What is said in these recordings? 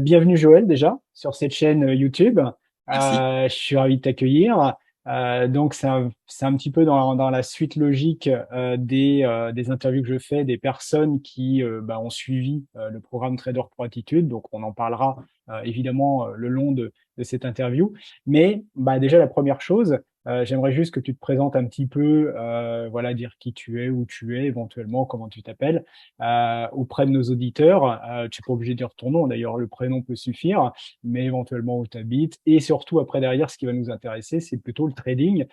Bienvenue Joël déjà sur cette chaîne YouTube. Merci. Je suis ravi de t'accueillir. Donc c'est un petit peu dans la suite logique des interviews que je fais des personnes qui ont suivi le programme Trader Pro Attitude. Donc on en parlera évidemment le long de cette interview. Mais déjà la première chose, j'aimerais juste que tu te présentes un petit peu, voilà, dire qui tu es, où tu es, éventuellement comment tu t'appelles auprès de nos auditeurs. Tu n'es pas obligé de dire ton nom, d'ailleurs, le prénom peut suffire, mais éventuellement où tu habites. Et surtout, après, derrière, ce qui va nous intéresser, c'est plutôt le trading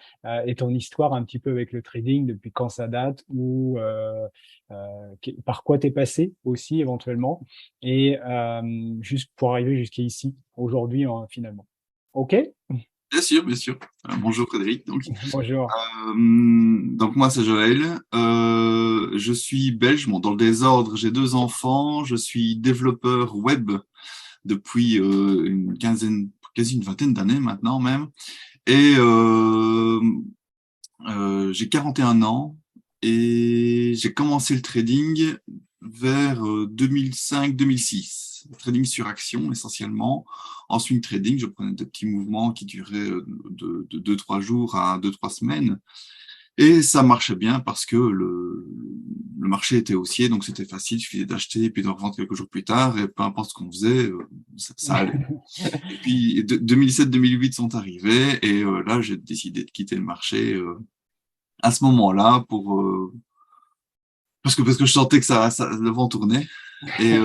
et ton histoire un petit peu avec le trading, depuis quand ça date, ou par quoi tu es passé aussi, éventuellement, et juste pour arriver jusqu'ici, aujourd'hui, finalement. OK? Bien sûr, bien sûr. Bonjour Frédéric. Bonjour. Donc moi c'est Joël. Je suis belge. Bon, dans le désordre, j'ai deux enfants. Je suis développeur web depuis une quinzaine, quasi une vingtaine d'années maintenant même. Et j'ai 41 ans et j'ai commencé le trading vers 2005-2006. Trading sur action essentiellement. En swing trading, je prenais des petits mouvements qui duraient de 2-3 jours à 2-3 semaines. Et ça marchait bien parce que le marché était haussier, donc c'était facile, il suffisait d'acheter et puis de revendre quelques jours plus tard, et peu importe ce qu'on faisait, ça allait. Et puis 2007-2008 sont arrivés, et là j'ai décidé de quitter le marché à ce moment-là parce que je sentais que le vent tournait et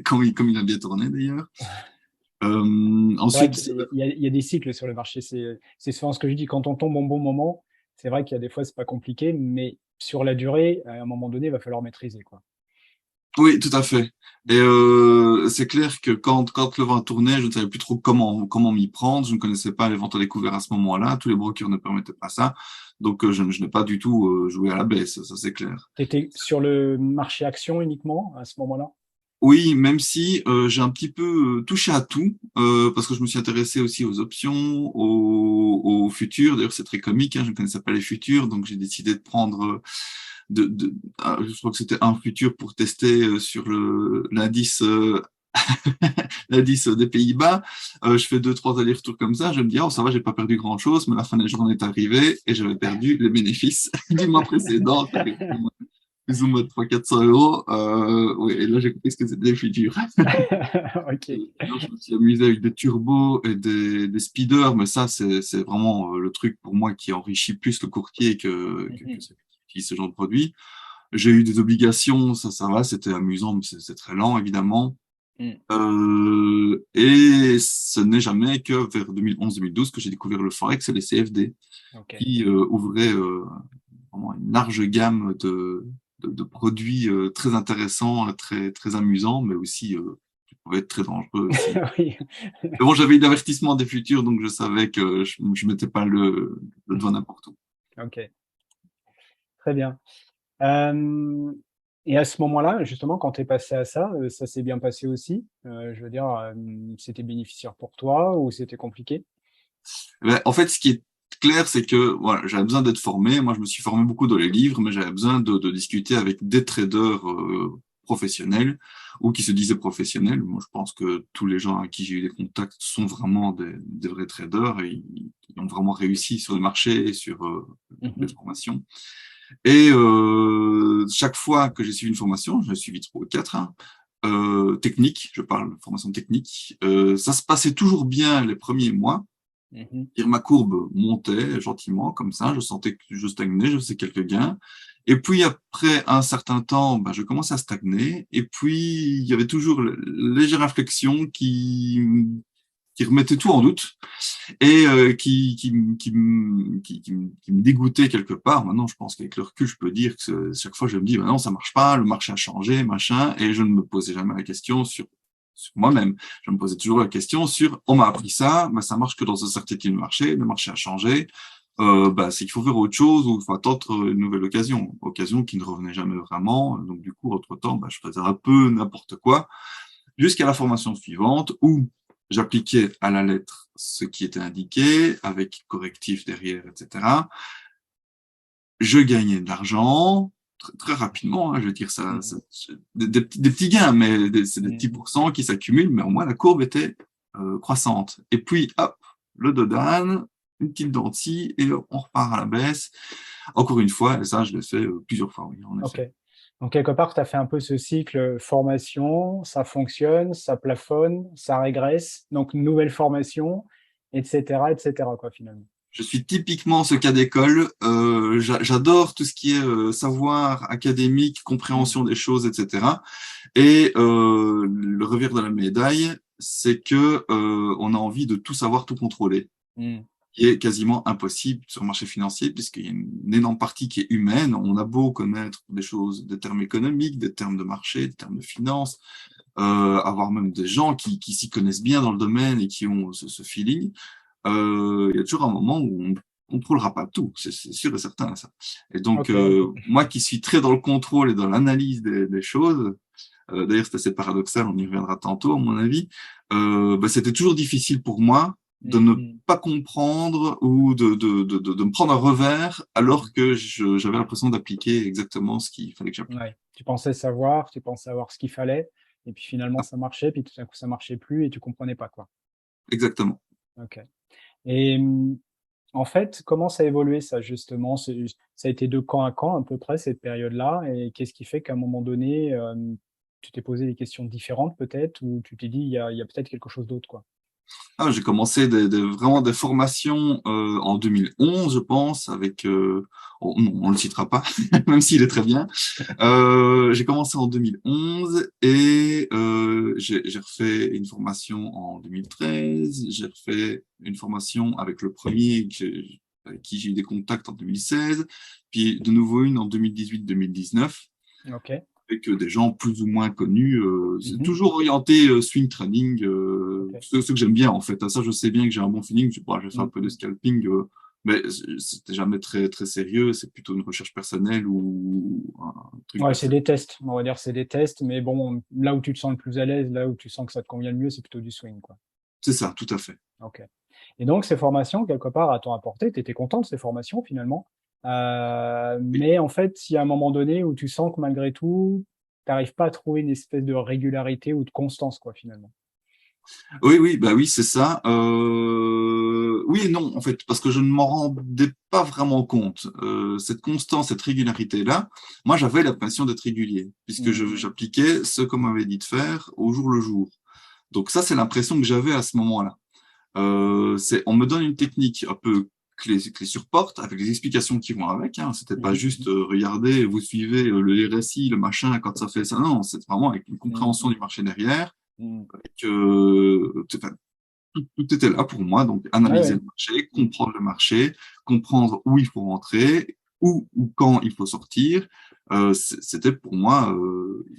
comme il a bien tourné d'ailleurs. C'est vrai Ensuite, qu'il y a des cycles sur le marché. C'est souvent ce que je dis. Quand on tombe au bon moment, c'est vrai qu'il y a des fois, c'est pas compliqué, mais sur la durée, à un moment donné, il va falloir maîtriser, quoi. oui, tout à fait. Et c'est clair que quand le vent tournait, je ne savais plus trop comment m'y prendre. Je ne connaissais pas les ventes à découvert à ce moment-là. Tous les brokers ne permettaient pas ça. Donc je n'ai pas du tout joué à la baisse, ça c'est clair. Tu étais sur le marché action uniquement à ce moment-là? Oui, même si j'ai un petit peu touché à tout, parce que je me suis intéressé aussi aux options, aux futurs. D'ailleurs, c'est très comique, hein, je ne connaissais pas les futurs, donc j'ai décidé de prendre, je crois que c'était un futur pour tester sur l'indice l'indice des Pays-Bas. Je fais deux, trois allers-retours comme ça, je me dis, oh, ça va, j'ai pas perdu grand-chose, mais la fin de la journée est arrivée et j'avais perdu les bénéfices du mois précédent. J'avais plus ou moins 300-400 euros. Oui, et là, j'ai compris ce que c'était les futurs. Ok. Non, je me suis amusé avec des turbos et des speeders, mais ça, c'est vraiment le truc pour moi qui enrichit plus le courtier que Mhm. ceux qui utilisent ce genre de produit. J'ai eu des obligations, ça va, c'était amusant, mais c'est très lent, évidemment. Mm. Et ce n'est jamais que vers 2011-2012 que j'ai découvert le Forex et les CFD, Ok. qui ouvraient vraiment une large gamme de produits très intéressants, très amusants, mais aussi qui pouvaient être très dangereux aussi. Oui. Mais bon, j'avais eu l'avertissement des futurs, donc je savais que je ne mettais pas le doigt n'importe où. Ok. Très bien. Euh, et à ce moment-là, justement, quand tu es passé à ça, ça s'est bien passé aussi. Je veux dire, c'était bénéficiaire pour toi ou c'était compliqué? Ben, en fait, ce qui est clair, c'est que voilà, j'avais besoin d'être formé. Moi, je me suis formé beaucoup dans les livres, mais j'avais besoin de discuter avec des traders professionnels ou qui se disaient professionnels. Moi, je pense que tous les gens à qui j'ai eu des contacts sont vraiment des vrais traders et ils ont vraiment réussi sur le marché et sur les Mhm. formations. Et chaque fois que j'ai suivi une formation, je l'ai suivi 3 ou 4, hein, technique, je parle de formation technique, ça se passait toujours bien les premiers mois. Mhm. Et ma courbe montait gentiment, comme ça, je sentais que je stagnais, je faisais quelques gains. Et puis après un certain temps, je commençais à stagner. Et puis il y avait toujours une légère réflexion qui remettait tout en doute et qui me dégoûtait quelque part. Maintenant, je pense qu'avec le recul, je peux dire que chaque fois, je me dis, non, ça marche pas, le marché a changé, machin, et je ne me posais jamais la question sur moi-même. Je me posais toujours la question sur, on m'a appris ça, ça marche que dans un certain type de marché, le marché a changé, c'est qu'il faut faire autre chose ou il faut attendre une nouvelle occasion qui ne revenait jamais vraiment. Donc du coup, entre-temps, je faisais un peu n'importe quoi jusqu'à la formation suivante où j'appliquais à la lettre ce qui était indiqué, avec correctif derrière, etc. Je gagnais de l'argent, très rapidement, hein, je veux dire, Mhm. des petits gains, mais c'est des petits Mhm. pourcents qui s'accumulent, mais au moins la courbe était croissante. Et puis, hop, le dodane, une petite dentille, et on repart à la baisse. Encore une fois, et ça, je l'ai fait plusieurs fois, oui, en Ok. effet. Donc, quelque part, tu as fait un peu ce cycle formation, ça fonctionne, ça plafonne, ça régresse, donc nouvelle formation, etc., quoi, finalement. Je suis typiquement ce cas d'école. J'adore tout ce qui est savoir académique, Mhm. compréhension des choses, etc. Et le revers de la médaille, c'est que on a envie de tout savoir, tout contrôler, Mhm. qui est quasiment impossible sur le marché financier, puisqu'il y a une énorme partie qui est humaine. On a beau connaître des choses, des termes économiques, des termes de marché, des termes de finance, avoir même des gens qui s'y connaissent bien dans le domaine et qui ont ce feeling. Il y a toujours un moment où on ne contrôlera pas tout, c'est sûr et certain ça. Et donc, Ok. moi qui suis très dans le contrôle et dans l'analyse des choses, d'ailleurs c'est assez paradoxal, on y reviendra tantôt à mon avis, bah, c'était toujours difficile pour moi de ne Mhm. pas comprendre ou de me prendre un revers alors Mhm. que j'avais l'impression d'appliquer exactement ce qu'il fallait que j'applique. Ouais. Tu pensais savoir ce qu'il fallait, et puis finalement ça marchait, puis tout d'un coup ça marchait plus et tu comprenais pas, quoi. Exactement. Ok. Et en fait, comment ça a évolué ça justement? Ça a été de camp à camp à peu près cette période-là, et qu'est-ce qui fait qu'à un moment donné, tu t'es posé des questions différentes peut-être, ou tu t'es dit il y a peut-être quelque chose d'autre, quoi? Ah, j'ai commencé vraiment des formations en 2011, je pense, avec... non, on le citera pas, même s'il est très bien. J'ai commencé en 2011 et j'ai refait une formation en 2013. J'ai refait une formation avec le premier avec qui j'ai eu des contacts en 2016. Puis de nouveau une en 2018-2019 OK. avec des gens plus ou moins connus. C'est Mmh. toujours orienté swing trading, OK. ce que j'aime bien en fait. Ça, je sais bien que j'ai un bon feeling. Je fais un Mmh peu de mh. scalping, mais c'était jamais très sérieux. C'est plutôt une recherche personnelle ou un truc Ouais, c'est personnel. des tests, on va dire, c'est des tests, mais bon, là où tu te sens le plus à l'aise, là où tu sens que ça te convient le mieux, c'est plutôt du swing, quoi. C'est ça, tout à fait. OK. Et donc ces formations, quelque part, elles t'ont apporté, tu étais content de ces formations finalement, Oui, mais en fait, il y a un moment donné où tu sens que malgré tout, tu arrives pas à trouver une espèce de régularité ou de constance, quoi, finalement? oui, bah oui, c'est ça. Oui et non, en fait, parce que je ne m'en rendais pas vraiment compte. Cette constance, cette régularité-là, moi, j'avais l'impression d'être régulier, puisque Mmh mh. j'appliquais ce qu'on m'avait dit de faire au jour le jour. Donc ça, c'est l'impression que j'avais à ce moment-là. On me donne une technique un peu clé sur porte, avec les explications qui vont avec. Hein. C'était pas Mmh juste mh. regardez, vous suivez le RSI, le machin, quand ça fait ça. Non, c'est vraiment avec une Mmh compréhension du mh. marché derrière. Mmh. Enfin, tout était là pour moi. Donc Ouais, analyser ouais. le marché, Mmh. comprendre le marché, comprendre où il faut rentrer, où ou quand il faut sortir. C'était pour moi,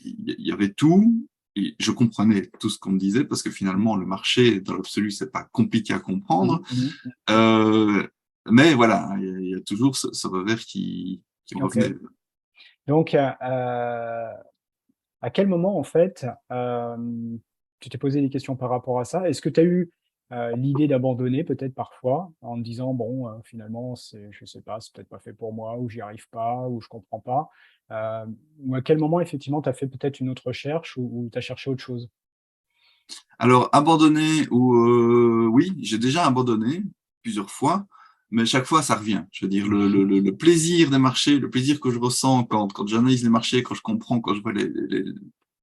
il y avait tout. Et je comprenais tout ce qu'on me disait parce que Mmh. finalement, le marché, dans l'absolu, c'est pas compliqué à comprendre. Mmh mh. Mmh. Euh, mais voilà, il y a toujours ce revers qui me OK. revenait. Donc, à quel moment, en fait, tu t'es posé des questions par rapport à ça? Est-ce que tu as eu, l'idée d'abandonner peut-être parfois en te disant: «Bon, finalement, c'est je sais pas, c'est peut-être pas fait pour moi, ou j'y arrive pas, ou je comprends pas». Ou à quel moment effectivement tu as fait peut-être une autre recherche, ou tu as cherché autre chose? Alors, abandonner ou oui, j'ai déjà abandonné plusieurs fois, mais chaque fois ça revient. Je veux dire, le plaisir des marchés, le plaisir que je ressens quand j'analyse les marchés, quand je comprends, quand je vois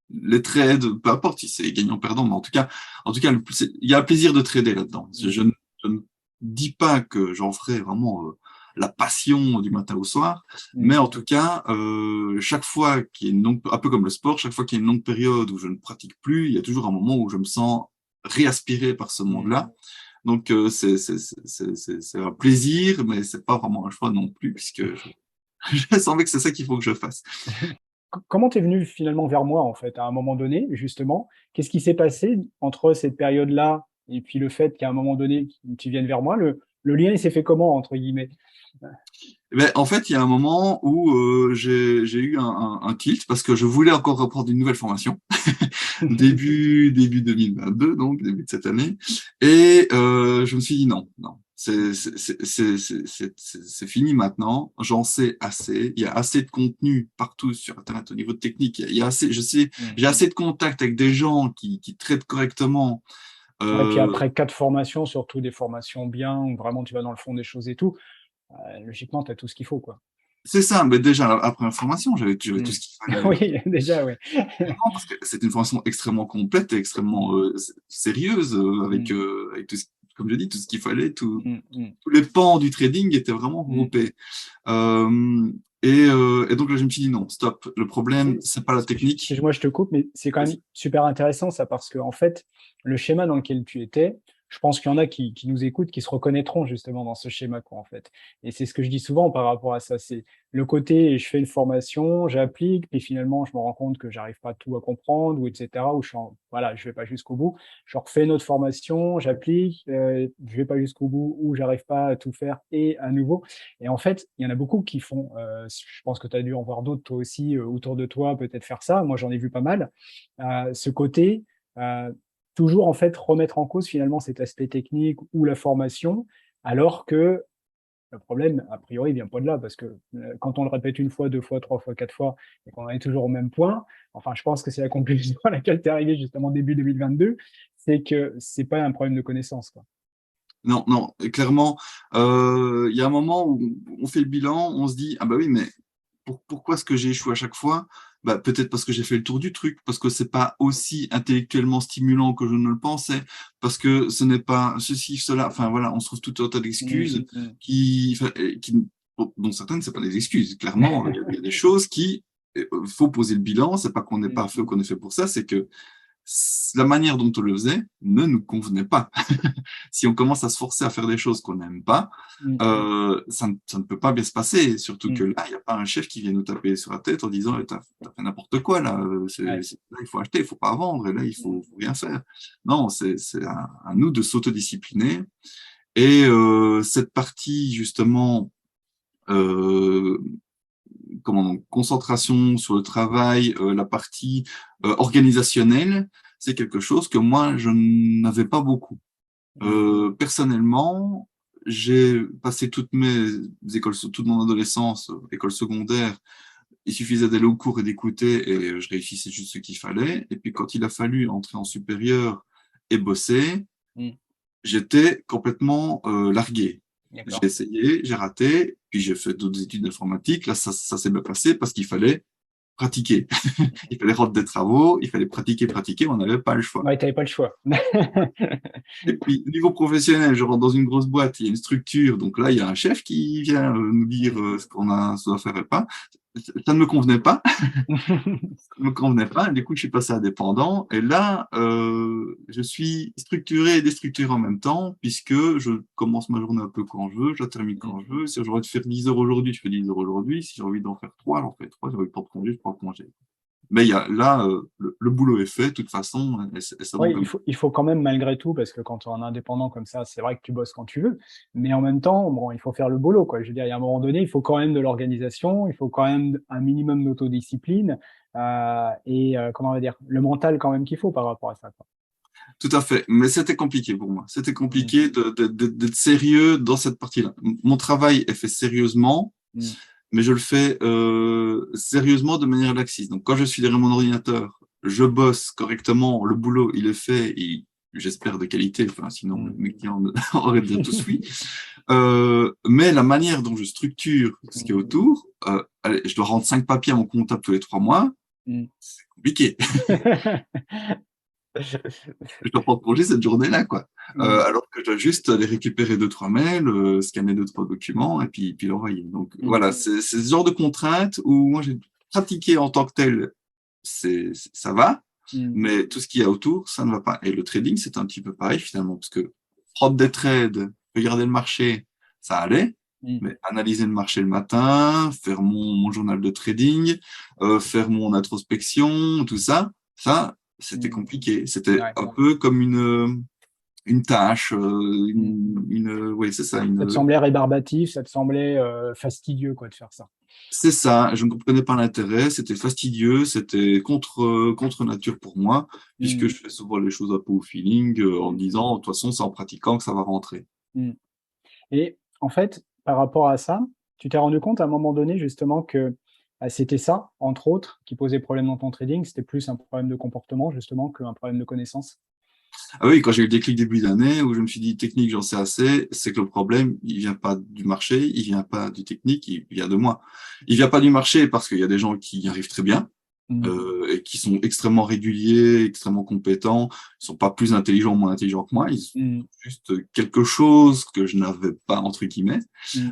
les trades, peu importe si c'est gagnant-perdant, mais en tout cas, il y a un plaisir de trader là-dedans. Mmh. Je ne dis pas que j'en ferai vraiment la passion du matin au soir, mais Mmh. en tout cas, chaque fois qu'il y a une longue, un peu comme le sport, chaque fois qu'il y a une longue période où je ne pratique plus, il y a toujours un moment où je me sens réaspiré par ce Mmh. monde-là. Donc, c'est un plaisir, mais c'est pas vraiment un choix non plus, puisque je savais que c'est ça qu'il faut que je fasse. Comment tu es venu finalement vers moi, en fait, à un moment donné, justement? Qu'est-ce qui s'est passé entre cette période-là et puis le fait qu'à un moment donné, tu viennes vers moi? Le lien, il s'est fait comment, entre guillemets? Ben, en fait, il y a un moment où j'ai eu un tilt parce que je voulais encore reprendre une nouvelle formation, début 2022, donc début de cette année. Et je me suis dit non, non, c'est fini maintenant. J'en sais assez. Il y a assez de contenu partout sur Internet au niveau de technique. Il y a assez, je sais, j'ai assez de contacts avec des gens qui traitent correctement. Ouais, puis Euh, après 4 formations, surtout des formations bien, où vraiment tu vas dans le fond des choses et tout, logiquement, tu as tout ce qu'il faut, quoi. c'est ça, mais déjà après la formation, j'avais tout Mmh. ce qu'il fallait. Oui, déjà, ouais. Non, parce que c'est une formation extrêmement complète et extrêmement sérieuse, avec, Mmh. avec tout comme je dis, tout ce qu'il fallait, Mmh mh. tous les pans du trading étaient vraiment Mmh. regroupés. Et donc là, je me suis dit non, stop. Le problème, C'est c'est pas la technique. excuse-moi, je te coupe, mais c'est quand même super intéressant ça parce qu'en fait, le schéma dans lequel tu étais, je pense qu'il y en a qui nous écoutent, qui se reconnaîtront justement dans ce schéma, quoi, en fait. Et c'est ce que je dis souvent par rapport à ça, c'est le côté je fais une formation, j'applique, puis finalement je me rends compte que j'arrive pas tout à comprendre ou et cetera, ou je suis en voilà, je vais pas jusqu'au bout. Je refais une autre formation, j'applique, je vais pas jusqu'au bout ou j'arrive pas à tout faire et à nouveau. Et en fait, il y en a beaucoup qui font, je pense que tu as dû en voir d'autres toi aussi, autour de toi, peut-être faire ça. Moi, j'en ai vu pas mal. Ce côté, heu, toujours en fait remettre en cause finalement cet aspect technique ou la formation, alors que le problème, a priori, vient pas de là parce que, quand on le répète une fois, 2 fois, 3 fois, 4 fois et qu'on en est toujours au même point, enfin, je pense que c'est la conclusion à laquelle tu es arrivé justement début 2022, c'est que c'est pas un problème de connaissance, quoi. Non, non, et clairement, il y a un moment où on fait le bilan, on se dit: «Ah bah oui, mais pourquoi est-ce que j'ai échoué à chaque fois?» Bah, peut-être parce que j'ai fait le tour du truc, parce que c'est pas aussi intellectuellement stimulant que je ne le pensais, parce que ce n'est pas ceci, cela, enfin voilà, on se trouve tout un tas Mmh, d'excuses mmh. dont certaines, c'est pas des excuses. Clairement, il y a des choses qui, faut poser le bilan, c'est pas qu'on n'est Mmh, pas fait ou mmh. qu'on est fait pour ça, c'est que la manière dont on le faisait ne nous convenait pas. Si on commence à se forcer à faire des choses qu'on n'aime pas, Mmh, mmh. ça ne peut pas bien se passer. Surtout que Mmh. là, il n'y a pas un chef qui vient nous taper sur la tête en disant: «Eh, tu fait n'importe quoi là, Ouais. là, il faut acheter, il faut pas vendre et là, il Mmh. faut rien faire». Non, c'est à nous de s'autodiscipliner et cette partie justement, heu, comment donc concentration sur le travail, la partie, organisationnelle, c'est quelque chose que moi, je n'avais pas beaucoup. Mmh mh. Personnellement, j'ai passé toutes mes écoles toute mon adolescence, école secondaire, il suffisait d'aller au cours et d'écouter et je réussissais juste ce qu'il fallait et puis quand il a fallu entrer en supérieur et bosser, Mmh. j'étais complètement, largué. J'ai D'accord. essayé, j'ai raté, puis j'ai fait d'autres études d'informatique. Là, ça s'est bien passé parce qu'il fallait pratiquer. Il fallait rendre des travaux, il fallait pratiquer, pratiquer, on n'avait pas le choix. Ouais, tu avais pas le choix. Et puis, au niveau professionnel, je rentre dans une grosse boîte, il y a une structure, donc là, il y a un chef qui vient nous dire Mmh. ce qu'on doit faire et pas. Ça ne me convenait pas, ça ne me convenait pas. Du coup, je suis passé indépendant et là, je suis structuré et déstructuré en même temps, puisque je commence ma journée un peu quand je veux, je la termine Mmh quand je mh. veux. Si j'ai envie de faire 10 heures aujourd'hui, je fais 10 heures aujourd'hui. Si j'ai envie d'en faire 3, j'en fais 3. Si j'ai envie de prendre congé, je prends congé. Mais il y a là, le boulot est fait de toute façon et ça Oui, donne comme il faut quand même malgré tout, parce que quand tu es en indépendant comme ça, c'est vrai que tu bosses quand tu veux, mais en même temps, bon, il faut faire le boulot, quoi. Je veux dire, il y a un moment donné, il faut quand même de l'organisation, il faut quand même un minimum d'autodiscipline, comment on va dire? Le mental quand même qu'il faut par rapport à ça, quoi. tout à fait, mais c'était compliqué pour moi. C'était Mmh. compliqué d'être sérieux dans cette partie-là. Mon travail est fait sérieusement, Mmh. mais je le fais sérieusement de manière laxiste. Donc quand je suis derrière mon ordinateur, je bosse correctement, le boulot il est fait, et j'espère de qualité, enfin sinon Mmh. mes clients auraient déjà tous oui. Mais la manière dont je structure ce qui est Mmh. autour, allez, je dois rendre 5 papiers à mon comptable tous les 3 mois, Mmh. c'est compliqué. Je dois prendre congé cette journée-là, quoi. Mmh. Alors que je dois juste aller récupérer deux trois mails, scanner deux trois documents et puis l'envoyer. Donc Mmh. voilà, c'est ce genre de contraintes où moi j'ai pratiqué en tant que tel, ça va, Mmh. mais tout ce qu'il y a autour, ça ne va pas. Et le trading, c'est un petit peu pareil finalement, parce que prendre des trades, regarder le marché, ça allait, Mmh. mais analyser le marché le matin, faire mon journal de trading, faire mon introspection, tout ça, ça, c'était Mmh. compliqué. C'était Ouais. un peu comme une tâche, Mm. oui, c'est ça, Ça te semblait rébarbatif, ça te semblait fastidieux, quoi, de faire ça. c'est ça. Je ne comprenais pas l'intérêt, c'était fastidieux, c'était contre nature pour moi, puisque Mm. je fais souvent les choses un peu au feeling, en me disant, de toute façon, c'est en pratiquant que ça va rentrer. Mm. Et en fait, par rapport à ça, tu t'es rendu compte à un moment donné justement que c'était ça, entre autres, qui posait problème dans ton trading, c'était plus un problème de comportement justement qu'un problème de connaissance? Ah oui, quand j'ai eu le déclic début d'année, où je me suis dit, technique, j'en sais assez, c'est que le problème, il vient pas du marché, il vient pas du technique, il vient de moi. Il vient pas du marché parce qu'il y a des gens qui y arrivent très bien, Mmh. et qui sont extrêmement réguliers, extrêmement compétents. Ils sont pas plus intelligents ou moins intelligents que moi. Ils ont Mmh. juste quelque chose que je n'avais pas, entre guillemets. Mmh.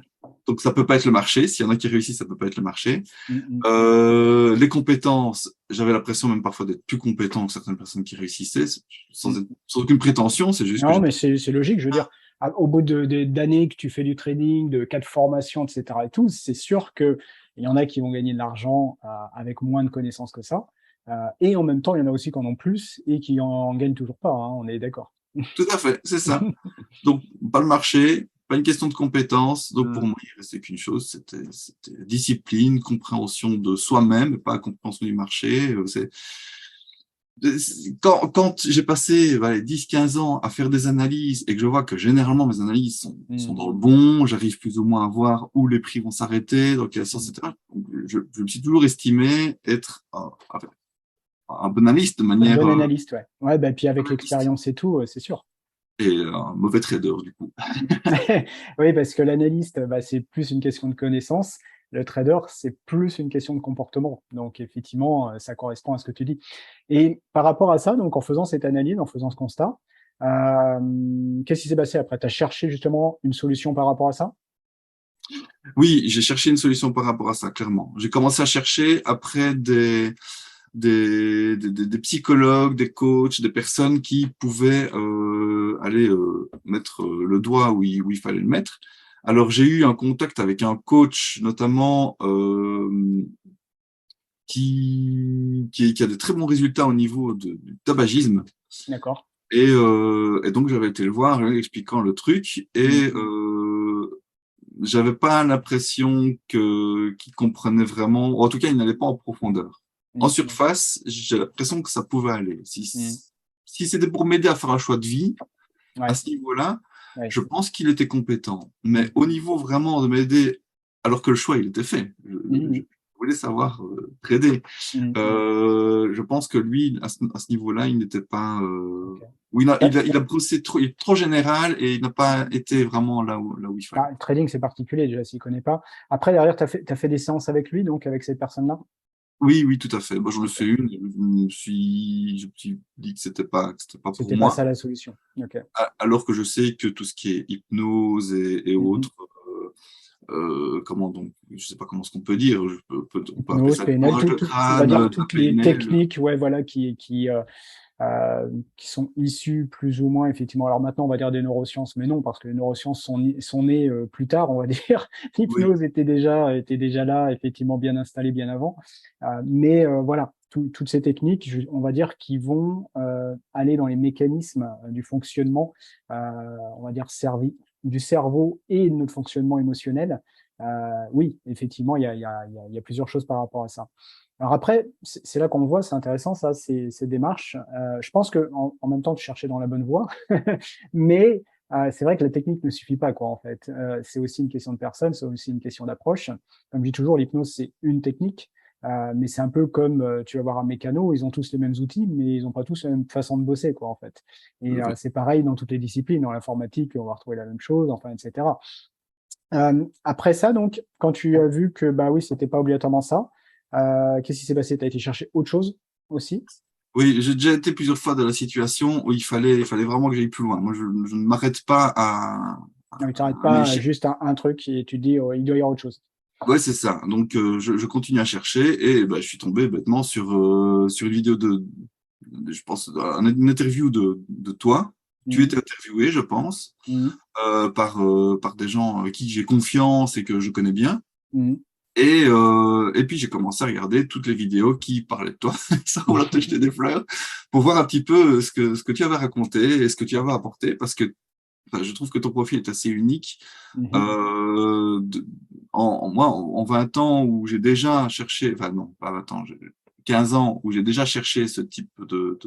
Donc, ça peut pas être le marché. S'il y en a qui réussissent, ça peut pas être le marché. Mmh mh. Les compétences, j'avais l'impression même parfois d'être plus compétent que certaines personnes qui réussissaient, Mmh. sans aucune prétention. C'est juste que Non, mais j'étais. c'est logique, je veux dire, au bout d'années que tu fais du trading, de 4 formations et cetera et tout, c'est sûr qu'il y en a qui vont gagner de l'argent, avec moins de connaissances que ça, et en même temps, il y en a aussi qui en ont plus et qui en gagnent toujours pas, hein, on est d'accord. Tout à fait, c'est ça. Donc, pas le marché, pas une question de compétences. Donc, pour Mmh. moi, il restait qu'une chose, c'était discipline, compréhension de soi-même, pas compréhension du marché. Quand j'ai passé 10-15 ans à faire des analyses et que je vois que généralement mes analyses sont Mmh. dans le bon, j'arrive plus ou moins à voir où les prix vont s'arrêter, dans quel sens, Mmh. etc. Donc, je me suis toujours estimé être un bon analyste de Un manière bon analyste, ouais. Ouais, bah, puis avec analyste l'expérience et tout, c'est sûr. et un mauvais trader du coup. Oui, parce que l'analyste, bah, c'est plus une question de connaissance. Le trader, c'est plus une question de comportement. Donc effectivement, ça correspond à ce que tu dis. Et par rapport à ça, donc en faisant cette analyse, en faisant ce constat, qu'est-ce qui s'est passé après? Tu as cherché justement une solution par rapport à ça? Oui, j'ai cherché une solution par rapport à ça, clairement. J'ai commencé à chercher après des psychologues, des coachs, des personnes qui pouvaient aller mettre le doigt où il fallait le mettre. Alors, j'ai eu un contact avec un coach, notamment, qui a de très bons résultats au niveau du tabagisme. D'accord. Et donc, j'avais été le voir, lui expliquant le truc. Mmh. Et j'avais pas l'impression qu'il comprenait vraiment, ou en tout cas, il n'allait pas en profondeur. En Mmh mh. surface, j'ai l'impression que ça pouvait aller. Mmh. Si c'était pour m'aider à faire un choix de vie, à Ouais, ce niveau-là, ouais. je pense qu'il était compétent. Mais Mmh. au niveau vraiment de m'aider, alors que le choix, il était fait. Mmh Je mh. voulais savoir trader. Mmh. Je pense que lui, à ce niveau-là, il n'était pas. OK. Ou Tu as il a bossé trop, il est trop général et il n'a pas été vraiment là où il fallait. bah, le trading, c'est particulier déjà s'il connaît pas. Après derrière, tu as fait des séances avec lui, donc avec cette personne-là? Oui, oui, tout à fait. Moi, j'en ai fait OK. une. Je me suis dit que c'était pas pour C'était pas moi. ça la solution. OK. Alors que je sais que tout ce qui est hypnose et Mmh mh. autres, comment donc, je sais pas comment ce qu'on peut dire. On peut appeler Hypnose, ça du PNL, bourrage de tout on va crâne, dire de la toutes les PNL. techniques, ouais, voilà, qui sont issues plus ou moins effectivement alors maintenant on va dire des neurosciences, mais non, parce que les neurosciences sont nées, plus tard, on va dire. Oui, L'hypnose était déjà là, effectivement bien installée bien avant. Mais voilà, toutes ces techniques, on va dire qui vont, aller dans les mécanismes, du fonctionnement, heu, on va dire cervi du cerveau et de notre fonctionnement émotionnel. Oui, effectivement, il y a plusieurs choses par rapport à ça. Alors après, c'est là qu'on voit, c'est intéressant ça, ces démarches. Je pense qu'en même temps, tu cherchais dans la bonne voie, mais c'est vrai que la technique ne suffit pas quoi, en fait. C'est aussi une question de personne, c'est aussi une question d'approche. Comme je dis toujours, l'hypnose, c'est une technique, mais c'est un peu comme, tu vas voir un mécano, ils ont tous les mêmes outils, mais ils ont pas tous la même façon de bosser quoi, en fait. tout Et à fait. c'est pareil dans toutes les disciplines. Dans l'informatique, on va retrouver la même chose, enfin et cetera. Après ça donc, quand tu as vu que, bah, oui, c'était pas obligatoirement ça, qu'est-ce qui s'est passé? Tu as été chercher autre chose aussi? Oui, j'ai déjà été plusieurs fois dans la situation où il fallait vraiment que j'aille plus loin. Moi, je ne m'arrête pas Ah oui, tu arrêtes à un pas échec. juste un truc et tu te dis: «Oh, il doit y avoir autre chose». Ouais, c'est ça. Donc, je continue à chercher et bah, je suis tombé bêtement sur une vidéo je pense, une interview de toi. Tu Mmh mh. étais interviewé, je pense, Mmh mh. par des gens avec qui j'ai confiance et que je connais bien. Mmh mh. Et puis j'ai commencé à regarder toutes les vidéos qui parlaient de toi, sans vouloir te jeter des fleurs, pour voir un petit peu ce que tu avais raconté et ce que tu avais apporté, parce que enfin, je trouve que ton profil est assez unique. Mhm. Euh, de- moi, en 20 ans où j'ai déjà cherché, enfin non, pas 20 ans, 15 ans où j'ai déjà cherché ce type de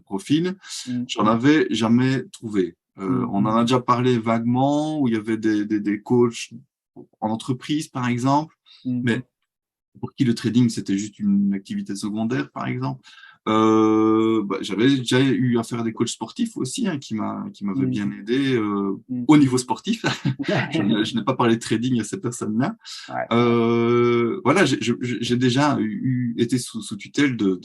profil, Mhm. j'en avais jamais trouvé. On en a déjà parlé vaguement, où il y avait des coachs en entreprise, par exemple, Mhm. mais pour qui le trading, c'était juste une activité secondaire, par exemple. J'avais déjà eu affaire à des coachs sportifs aussi, hein, qui m'avaient Mhm. bien aidé Mhm. au niveau sportif. Je n'ai pas parlé de trading à ces personnes-là. Ouais. Voilà, j'ai déjà été sous tutelle de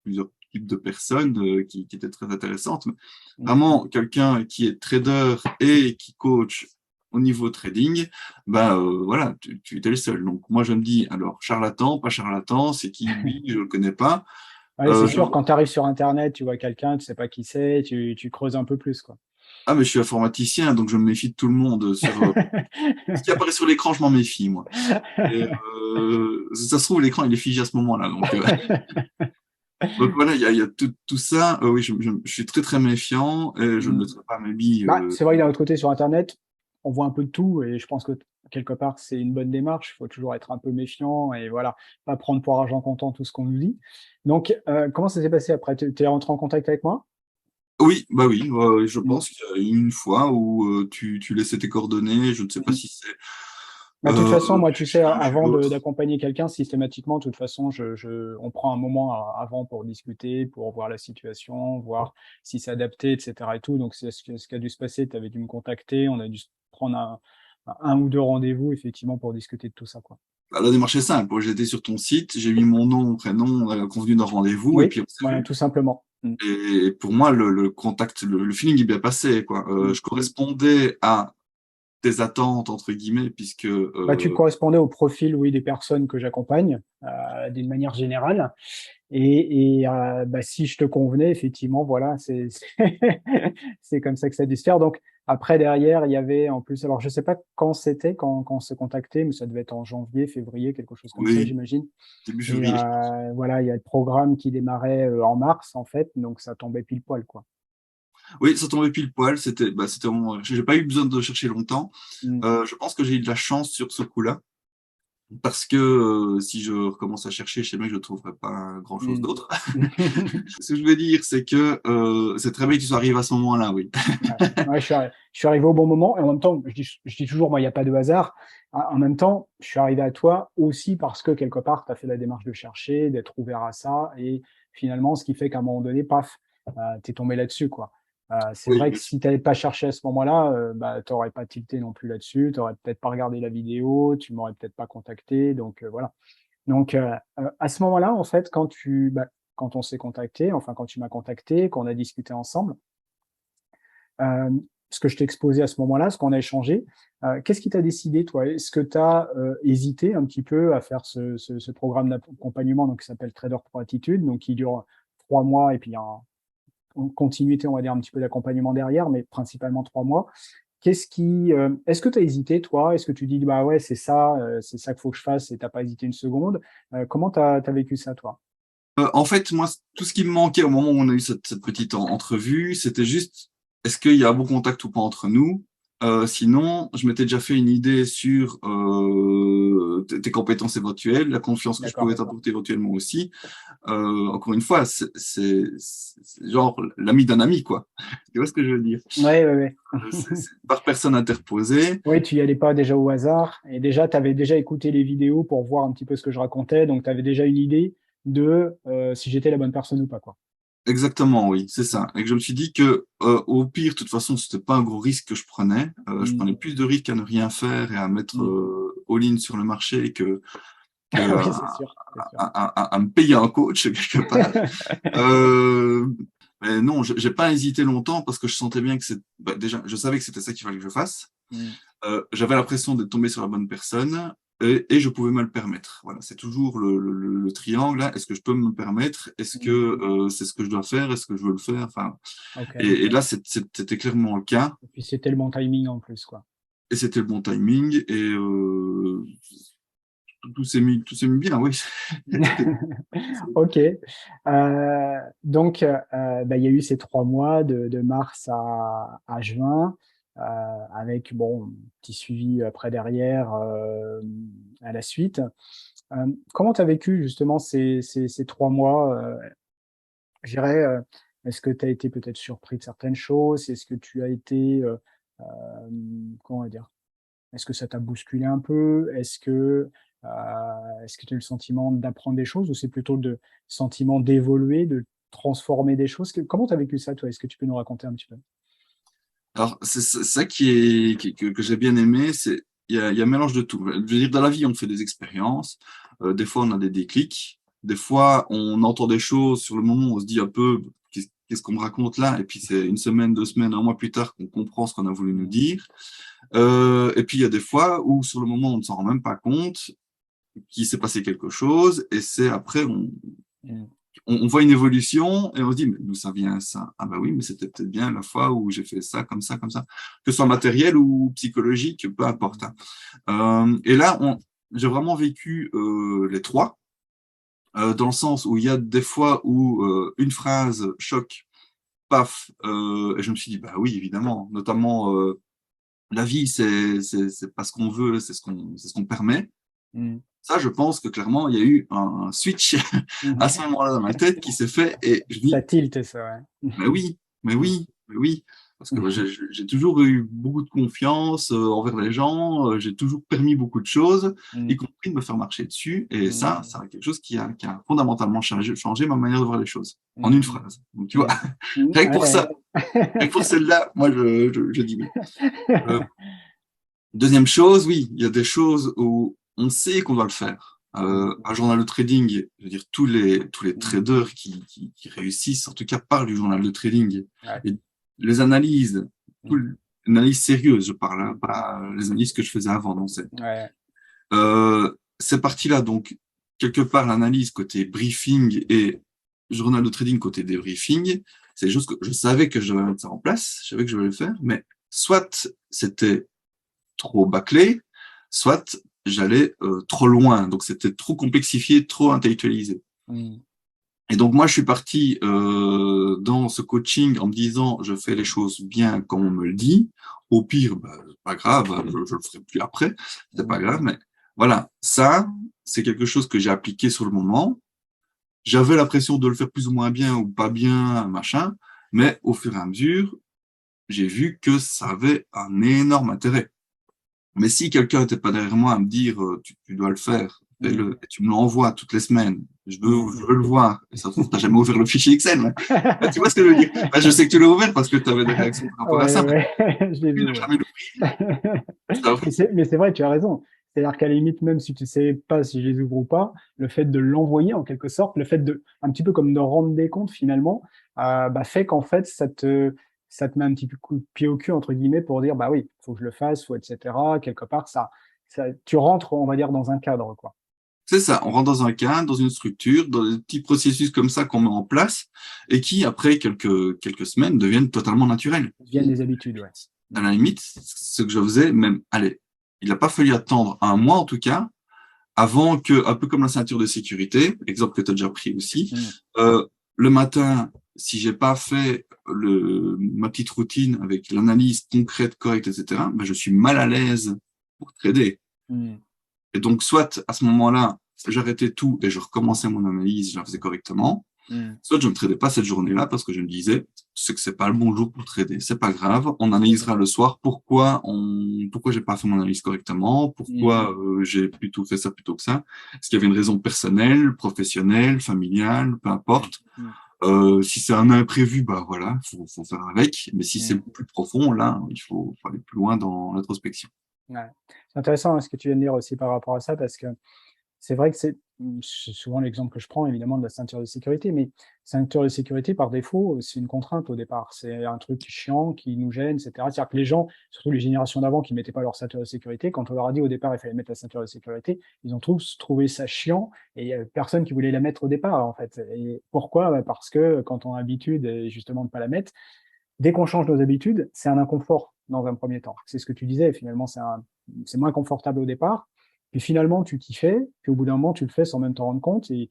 plusieurs types de personnes qui étaient très intéressantes. Mais Mhm. vraiment, quelqu'un qui est trader et qui coach au niveau trading, voilà, tu étais le seul. Donc moi, je me dis, alors, charlatan, pas charlatan, c'est qui lui, je le connais pas. Ouais, c'est Je sûr, quand tu arrives sur Internet, tu vois quelqu'un, tu sais pas qui c'est, tu creuses un peu plus, quoi. Ah, mais je suis informaticien, donc je me méfie de tout le monde. Ce qui apparaît sur l'écran, je m'en méfie, moi. Et, ça se trouve, l'écran, il est figé à ce moment-là. Donc voilà, il y a tout ça. Oui, je suis très, très méfiant et je ne Mm. mettrai pas mes billes. Bah, c'est vrai que d'un autre côté, sur Internet, on voit un peu de tout et je pense que quelque part, c'est une bonne démarche. Il faut toujours être un peu méfiant et voilà, pas prendre pour argent comptant tout ce qu'on nous dit. Donc, comment ça s'est passé après? Tu es rentré en contact avec moi? Oui, bah oui, je Mm. pense qu'il y a eu une fois où tu laissais tes coordonnées. Je ne sais pas Mm. si c'est Bah, de toute façon, moi, tu sais, chez l'un, chez avant l'autre. d'accompagner quelqu'un, systématiquement, de toute façon, on prend un moment avant pour discuter, pour voir la situation, voir si c'est adapté, etc. et tout. Donc, c'est ce qui a dû se passer. Tu avais dû me contacter, on a dû se prendre un ou deux rendez-vous, effectivement, pour discuter de tout ça, quoi. Bah, la démarche est simple. J'étais sur ton site, j'ai mis mon nom, mon prénom, on a convenu d'un rendez-vous et Oui, puis on s'est voilà, vu. tout simplement. Mm. Et pour moi, le contact, le feeling est bien passé, quoi. Mm. Je correspondais à tes attentes, entre guillemets, puisque Bah, tu correspondais au profil, oui, des personnes que j'accompagne, d'une manière générale. Bah, si je te convenais, effectivement, voilà, c'est comme ça que ça a dû se faire. Donc, après, derrière, il y avait en plus, alors je sais pas quand c'était, quand on s'est contacté, mais ça devait être en janvier, février, quelque chose comme ça, oui, j'imagine. début Et février. voilà, il y a le programme qui démarrait en mars, en fait, donc ça tombait pile poil, quoi. Oui, ça tombait pile poil. C'était j'ai pas eu besoin de chercher longtemps. Mm. Je pense que j'ai eu de la chance sur ce coup-là. Parce que si je recommence à chercher, je sais bien que je ne trouverai pas grand-chose Mm. d'autre. Ce que je veux dire, c'est que c'est très bien que tu sois arrivé à ce moment-là, oui. Ouais. Ouais, je suis arrivé au bon moment et en même temps, je dis toujours, moi, il n'y a pas de hasard. En même temps, je suis arrivé à toi aussi parce que quelque part, tu as fait la démarche de chercher, d'être ouvert à ça et finalement, ce qui fait qu'à un moment donné, paf, tu es tombé là-dessus, quoi. C'est Oui, vrai que bien sûr. si tu n'avais pas cherché à ce moment-là, bah, tu n'aurais pas tilté non plus là-dessus, tu n'aurais peut-être pas regardé la vidéo, tu m'aurais peut-être pas contacté, donc voilà. Donc, à ce moment-là, en fait, quand on s'est contacté, enfin, quand tu m'as contacté, qu'on a discuté ensemble, ce que je t'ai exposé à ce moment-là, ce qu'on a échangé. Qu'est-ce qui t'a décidé, toi? Est-ce que tu as hésité un petit peu à faire ce programme d'accompagnement donc, qui s'appelle Trader Pro Attitude, donc qui dure 3 mois et puis il y a une continuité, on va dire, un petit peu d'accompagnement derrière, mais principalement 3 mois. Est-ce que tu as hésité, toi? Est-ce que tu dis, bah ouais, c'est ça qu'il faut que je fasse et t'as pas hésité une seconde? Comment tu as vécu ça, toi? En fait, moi, tout ce qui me manquait au moment où on a eu cette petite entrevue, c'était juste, est-ce qu'il y a un bon contact ou pas entre nous? Sinon, je m'étais déjà fait une idée sur tes compétences éventuelles, la confiance que je D'accord. pouvais t'apporter éventuellement aussi. Encore une fois, c'est genre l'ami d'un ami, quoi. Tu vois ce que je veux dire? Ouais, ouais, ouais. C'est par personne interposée. Oui, tu y allais pas déjà au hasard et déjà, tu avais déjà écouté les vidéos pour voir un petit peu ce que je racontais, donc tu avais déjà une idée de, si j'étais la bonne personne ou pas, quoi. Exactement, oui, c'est Mmh. ça. Et que je me suis dit que, au pire, de toute façon, c'était pas un gros risque que je prenais. Je Mmh. prenais plus de risques à ne rien faire et à mettre Mmh. all-in sur le marché que Oui, c'est sûr, c'est sûr. à me payer un coach quelque part. Euh, mais non, j'ai pas hésité longtemps parce que je sentais bien que déjà, je savais que c'était ça qu'il fallait que je fasse. Mmh. J'avais l'impression d'être tombé sur la bonne personne et je pouvais me le permettre. Voilà, c'est toujours le triangle là. Est-ce que je peux me le permettre? Est-ce que Mmh. c'est ce que je dois faire? Est-ce que je veux le faire? Enfin, OK. et là, c'était clairement le cas. Et puis c'était le bon timing en plus, quoi. Et c'était le bon timing. Et tout s'est mis bien, oui. Tout est- Ok. Donc, bah, il y a eu ces 3 mois de mars à juin, avec bon, un petit suivi après derrière à la suite. Comment tu as vécu justement ces 3 mois? Je dirais, est-ce que tu as été peut-être surpris de certaines choses? Est-ce que tu as été, comment dire? Est-ce que ça t'a bousculé un peu? Est-ce que tu as eu le sentiment d'apprendre des choses ou c'est plutôt le sentiment d'évoluer, de transformer des choses? Comment tu as vécu ça, toi? Est-ce que tu peux nous raconter un petit peu? Alors, c'est ça que j'ai bien aimé, c'est il y a un mélange de tout. Je veux dire, dans la vie, on fait des expériences, des fois on a des déclics, des fois on entend des choses sur le moment, on se dit un peu qu'est-ce qu'on me raconte là, et puis c'est une semaine, 2 semaines, un mois plus tard qu'on comprend ce qu'on a voulu nous Mmh. dire. Et puis il y a des fois où sur le moment on ne s'en rend même pas compte qu'il s'est passé quelque chose, et c'est après Mmh. on voit une évolution et on se dit, mais d'où ça vient ça? Ah bah oui, mais c'était peut-être bien la fois où j'ai fait ça, comme ça, comme ça. Que ce soit matériel ou psychologique, peu importe, Mmh. hein. Et là, j'ai vraiment vécu les trois, dans le sens où il y a des fois où une phrase choque, paf, et je me suis dit, bah oui, évidemment, notamment la vie, c'est pas ce qu'on veut, c'est ce qu'on permet. Mmh. Ça, je pense que clairement, il y a eu un switch Mmh. à ce moment-là dans ma tête qui s'est fait et je Ça dis, tilte ça, ouais. mais oui, mais Mmh. oui, mais oui. Parce que j'ai toujours eu beaucoup de confiance envers les gens, j'ai toujours permis beaucoup de choses, y Mmh. compris de me faire marcher dessus. Et ça, Mmh. c'est quelque chose qui a fondamentalement changé ma manière de voir les choses, en une Mmh. phrase. Donc, tu vois, Mmh. Mmh. rien que pour ça, Ouais. rien que pour celle-là, moi, je dis oui. Euh, Deuxième chose, oui, il y a des choses où on sait qu'on doit le faire. Mmh. Un journal de trading, je veux dire, tous les Mmh. traders qui réussissent, en tout cas, parlent du journal de trading. Ouais. Et les analyses, tout Mmh. une analyse sérieuse, je parle, hein, Mmh. pas les analyses que je faisais avant. Donc, Ouais. ces parties-là, donc, quelque part, l'analyse côté briefing et journal de trading côté débriefing, c'est des choses que je savais que je devais mettre ça en place, je savais que je devais le faire, mais soit c'était trop bâclé, soit j'allais trop loin. Donc c'était trop complexifié, trop intellectualisé. Mmh. Et donc moi je suis parti dans ce coaching en me disant je fais les choses bien comme on me le dit. Au pire, bah, pas grave, je le ferai plus après, c'est pas Mmh. grave. Mais voilà, ça c'est quelque chose que j'ai appliqué sur le moment. J'avais l'impression de le faire plus ou moins bien ou pas bien, machin. Mais au fur et à mesure, j'ai vu que ça avait un énorme intérêt. Mais si quelqu'un n'était pas derrière moi à me dire tu dois le faire, Mmh. fais-le, et tu me l'envoies toutes les semaines, Mmh. je veux le voir, et ça se trouve, tu n'as jamais ouvert le fichier Excel. Mais tu vois ce que je veux dire? Bah, je sais que tu l'as ouvert parce que tu avais des réactions par rapport à Ouais, ça, ouais, je l'ai mais lui vu, n'a ouais. jamais l'ouvert. Ça, Mais c'est vrai, tu as raison. C'est-à-dire qu'à la limite, même si tu ne sais pas si je les ouvre ou pas, le fait de l'envoyer en quelque sorte, le fait de un petit peu comme de rendre des comptes finalement, bah, fait qu'en fait ça te met un petit peu coup de pied au cul entre guillemets pour dire: «Bah oui, faut que je le fasse, faut et cetera». Quelque part ça tu rentres, on va dire, dans un cadre, quoi. c'est ça, on rentre dans un cadre, dans une structure, dans des petits processus comme ça qu'on met en place et qui, après quelques semaines, deviennent totalement naturels. Ça devienne des habitudes, ouais. À Mmh. la limite, ce que je faisais, même, allez, il n'a pas fallu attendre un mois en tout cas, avant que, un peu comme la ceinture de sécurité, exemple que tu as déjà pris aussi, Mmh. le matin, si j'ai pas fait ma petite routine avec l'analyse concrète, correcte, etc., ben je suis mal à l'aise pour trader. Mmh. Et donc, soit à ce moment-là, j'arrêtais tout et je recommençais mon analyse, je la faisais correctement, Mmh. soit je ne tradais pas cette journée-là parce que je me disais, c'est que c'est pas le bon jour pour trader, c'est pas grave, on analysera le soir pourquoi j'ai pas fait mon analyse correctement, Mmh. pourquoi j'ai plutôt fait ça plutôt que ça, est-ce qu'il y avait une raison personnelle, professionnelle, familiale, peu importe. Mmh. Si c'est un imprévu, bah voilà, faut faire avec. Mais si c'est Mmh. plus profond, là, faut aller plus loin dans l'introspection. Ouais. C'est intéressant, hein, ce que tu viens de dire aussi par rapport à ça parce que c'est vrai que c'est souvent l'exemple que je prends évidemment de la ceinture de sécurité, mais ceinture de sécurité par défaut, c'est une contrainte au départ. C'est un truc chiant qui nous gêne, et cetera. C'est-à-dire que les gens, surtout les générations d'avant qui mettaient pas leur ceinture de sécurité, quand on leur a dit au départ il fallait mettre la ceinture de sécurité, ils ont tous trouvé ça chiant et il y avait personne qui voulait la mettre au départ en fait. Et pourquoi? Bah, parce que quand on a l'habitude justement de pas la mettre, dès qu'on change nos habitudes, c'est un inconfort dans un premier temps. C'est ce que tu disais finalement, c'est moins confortable au départ Puis finalement, tu t'y fais, puis au bout d'un moment, tu le fais sans même t'en rendre compte. Et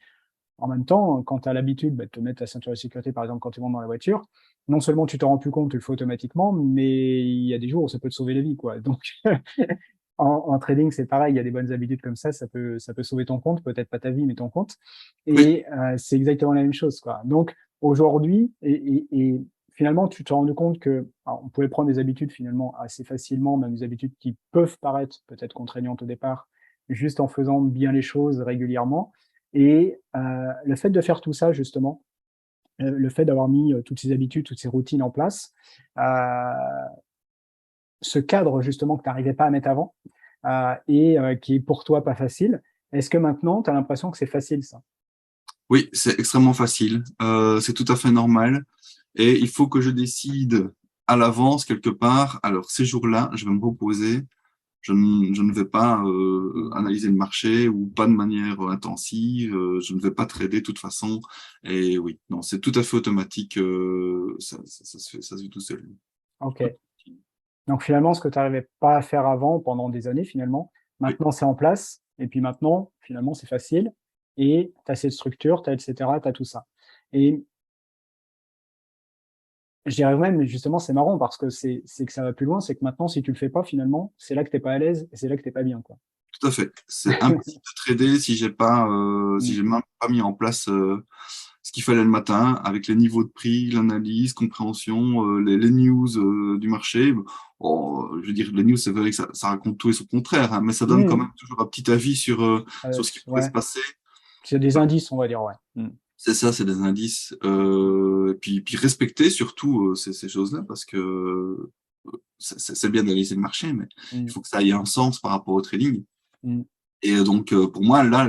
en même temps, quand tu as l'habitude de te mettre ta ceinture de sécurité, par exemple, quand tu montes dans la voiture, non seulement tu t'en rends plus compte, tu le fais automatiquement, mais il y a des jours où ça peut te sauver la vie, quoi. Donc, en trading, c'est pareil, il y a des bonnes habitudes comme ça peut sauver ton compte, peut-être pas ta vie, mais ton compte. Oui, Et c'est exactement la même chose, quoi. Donc, aujourd'hui, et finalement, tu te rends compte que, alors, on pouvait prendre des habitudes finalement assez facilement, même des habitudes qui peuvent paraître peut-être contraignantes au départ, juste en faisant bien les choses régulièrement. Et le fait de faire tout ça justement, le fait d'avoir mis, toutes ces habitudes, toutes ces routines en place, heu, ce cadre justement que tu n'arrivais pas à mettre avant, et qui est pour toi pas facile, est-ce que maintenant tu as l'impression que c'est facile ça? oui, c'est extrêmement facile. C'est tout à fait normal. Et il faut que je décide à l'avance quelque part. Alors, ces jours-là, je vais me reposer. Je ne vais pas Mmh. analyser le marché ou pas de manière intensive. Je ne vais pas trader de toute façon. Et oui, non, c'est tout à fait automatique. Ça se fait tout seul. OK. Donc finalement, ce que tu n'arrivais pas à faire avant pendant des années finalement, Oui, maintenant c'est en place et puis maintenant, finalement, c'est facile et tu as cette structure, tu as et cetera, tu as tout ça. Et je dirais même, mais justement, c'est marrant parce que c'est que ça va plus loin, c'est que maintenant, si tu le fais pas, finalement, c'est là que tu es pas à l'aise et c'est là que tu es pas bien, quoi. tout à fait. C'est impossible de trader si Mmh. j'ai même pas mis en place ce qu'il fallait le matin, avec les niveaux de prix, l'analyse, compréhension, les news du marché. Bon, je veux dire, les news, c'est vrai que ça raconte tout et son contraire, hein, mais ça donne quand Mmh. même toujours un petit avis sur ce qui pourrait se Ouais, passer. c'est des indices, on va dire, ouais. Mmh. C'est ça, c'est des indices. Puis respecter surtout ces choses-là, parce que c'est bien d'analyser le marché, mais il Mmh. faut que ça ait un sens par rapport au trading. Mmh. Et donc, pour moi, là,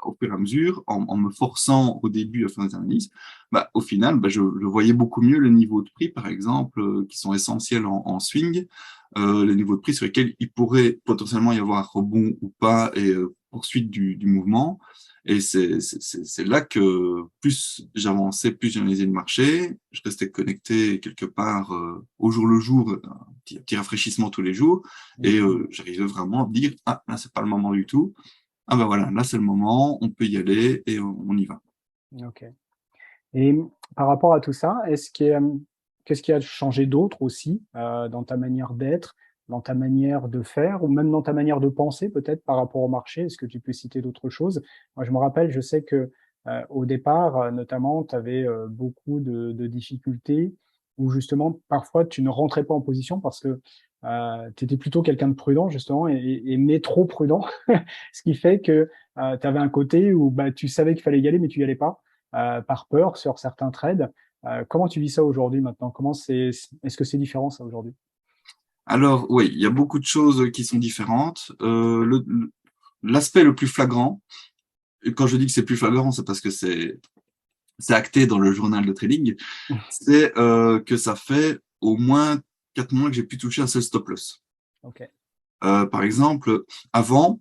au fur et à mesure, en me forçant au début à faire des analyses, bah, au final, bah, je voyais beaucoup mieux les niveaux de prix, par exemple, qui sont essentiels en swing, les niveaux de prix sur lesquels il pourrait potentiellement y avoir un rebond ou pas et poursuite du mouvement. Et c'est là que plus j'avançais, plus j'analysais le marché, je restais connecté quelque part au jour le jour, un petit rafraîchissement tous les jours, et Mmh. j'arrivais vraiment à me dire: «Ah, là, c'est pas le moment du tout. Ah ben voilà, là, c'est le moment, on peut y aller et on y va». OK. Et par rapport à tout ça, qu'est-ce qui a changé d'autre aussi, dans ta manière d'être, dans ta manière de faire ou même dans ta manière de penser peut-être par rapport au marché? Est-ce que tu peux citer d'autres choses? Moi, je me rappelle, je sais que, au départ, notamment, tu avais, beaucoup de difficultés où justement, parfois, tu ne rentrais pas en position parce que, tu étais plutôt quelqu'un de prudent justement mais trop prudent. Ce qui fait que, tu avais un côté où, bah, tu savais qu'il fallait y aller, mais tu y allais pas par peur sur certains trades. Comment tu vis ça aujourd'hui maintenant? Comment est-ce que c'est différent ça aujourd'hui? Alors oui, il y a beaucoup de choses qui sont différentes. L'aspect le plus flagrant, et quand je dis que c'est plus flagrant, c'est parce que c'est acté dans le journal de trading, c'est que ça fait au moins 4 mois que j'ai pu toucher un seul stop loss. OK. Par exemple, avant,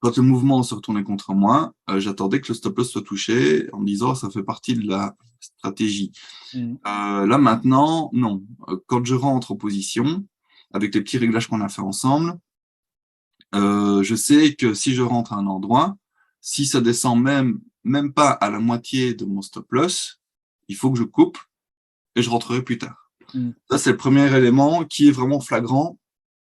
quand le mouvement se retournait contre moi, j'attendais que le stop loss soit touché en me disant: «Ça fait partie de la stratégie». Mmh. Là maintenant, non. Quand je rentre en position, avec les petits réglages qu'on a fait ensemble, je sais que si je rentre à un endroit, si ça descend même pas à la moitié de mon stop loss, il faut que je coupe et je rentrerai plus tard. Mmh. Ça, c'est le premier élément qui est vraiment flagrant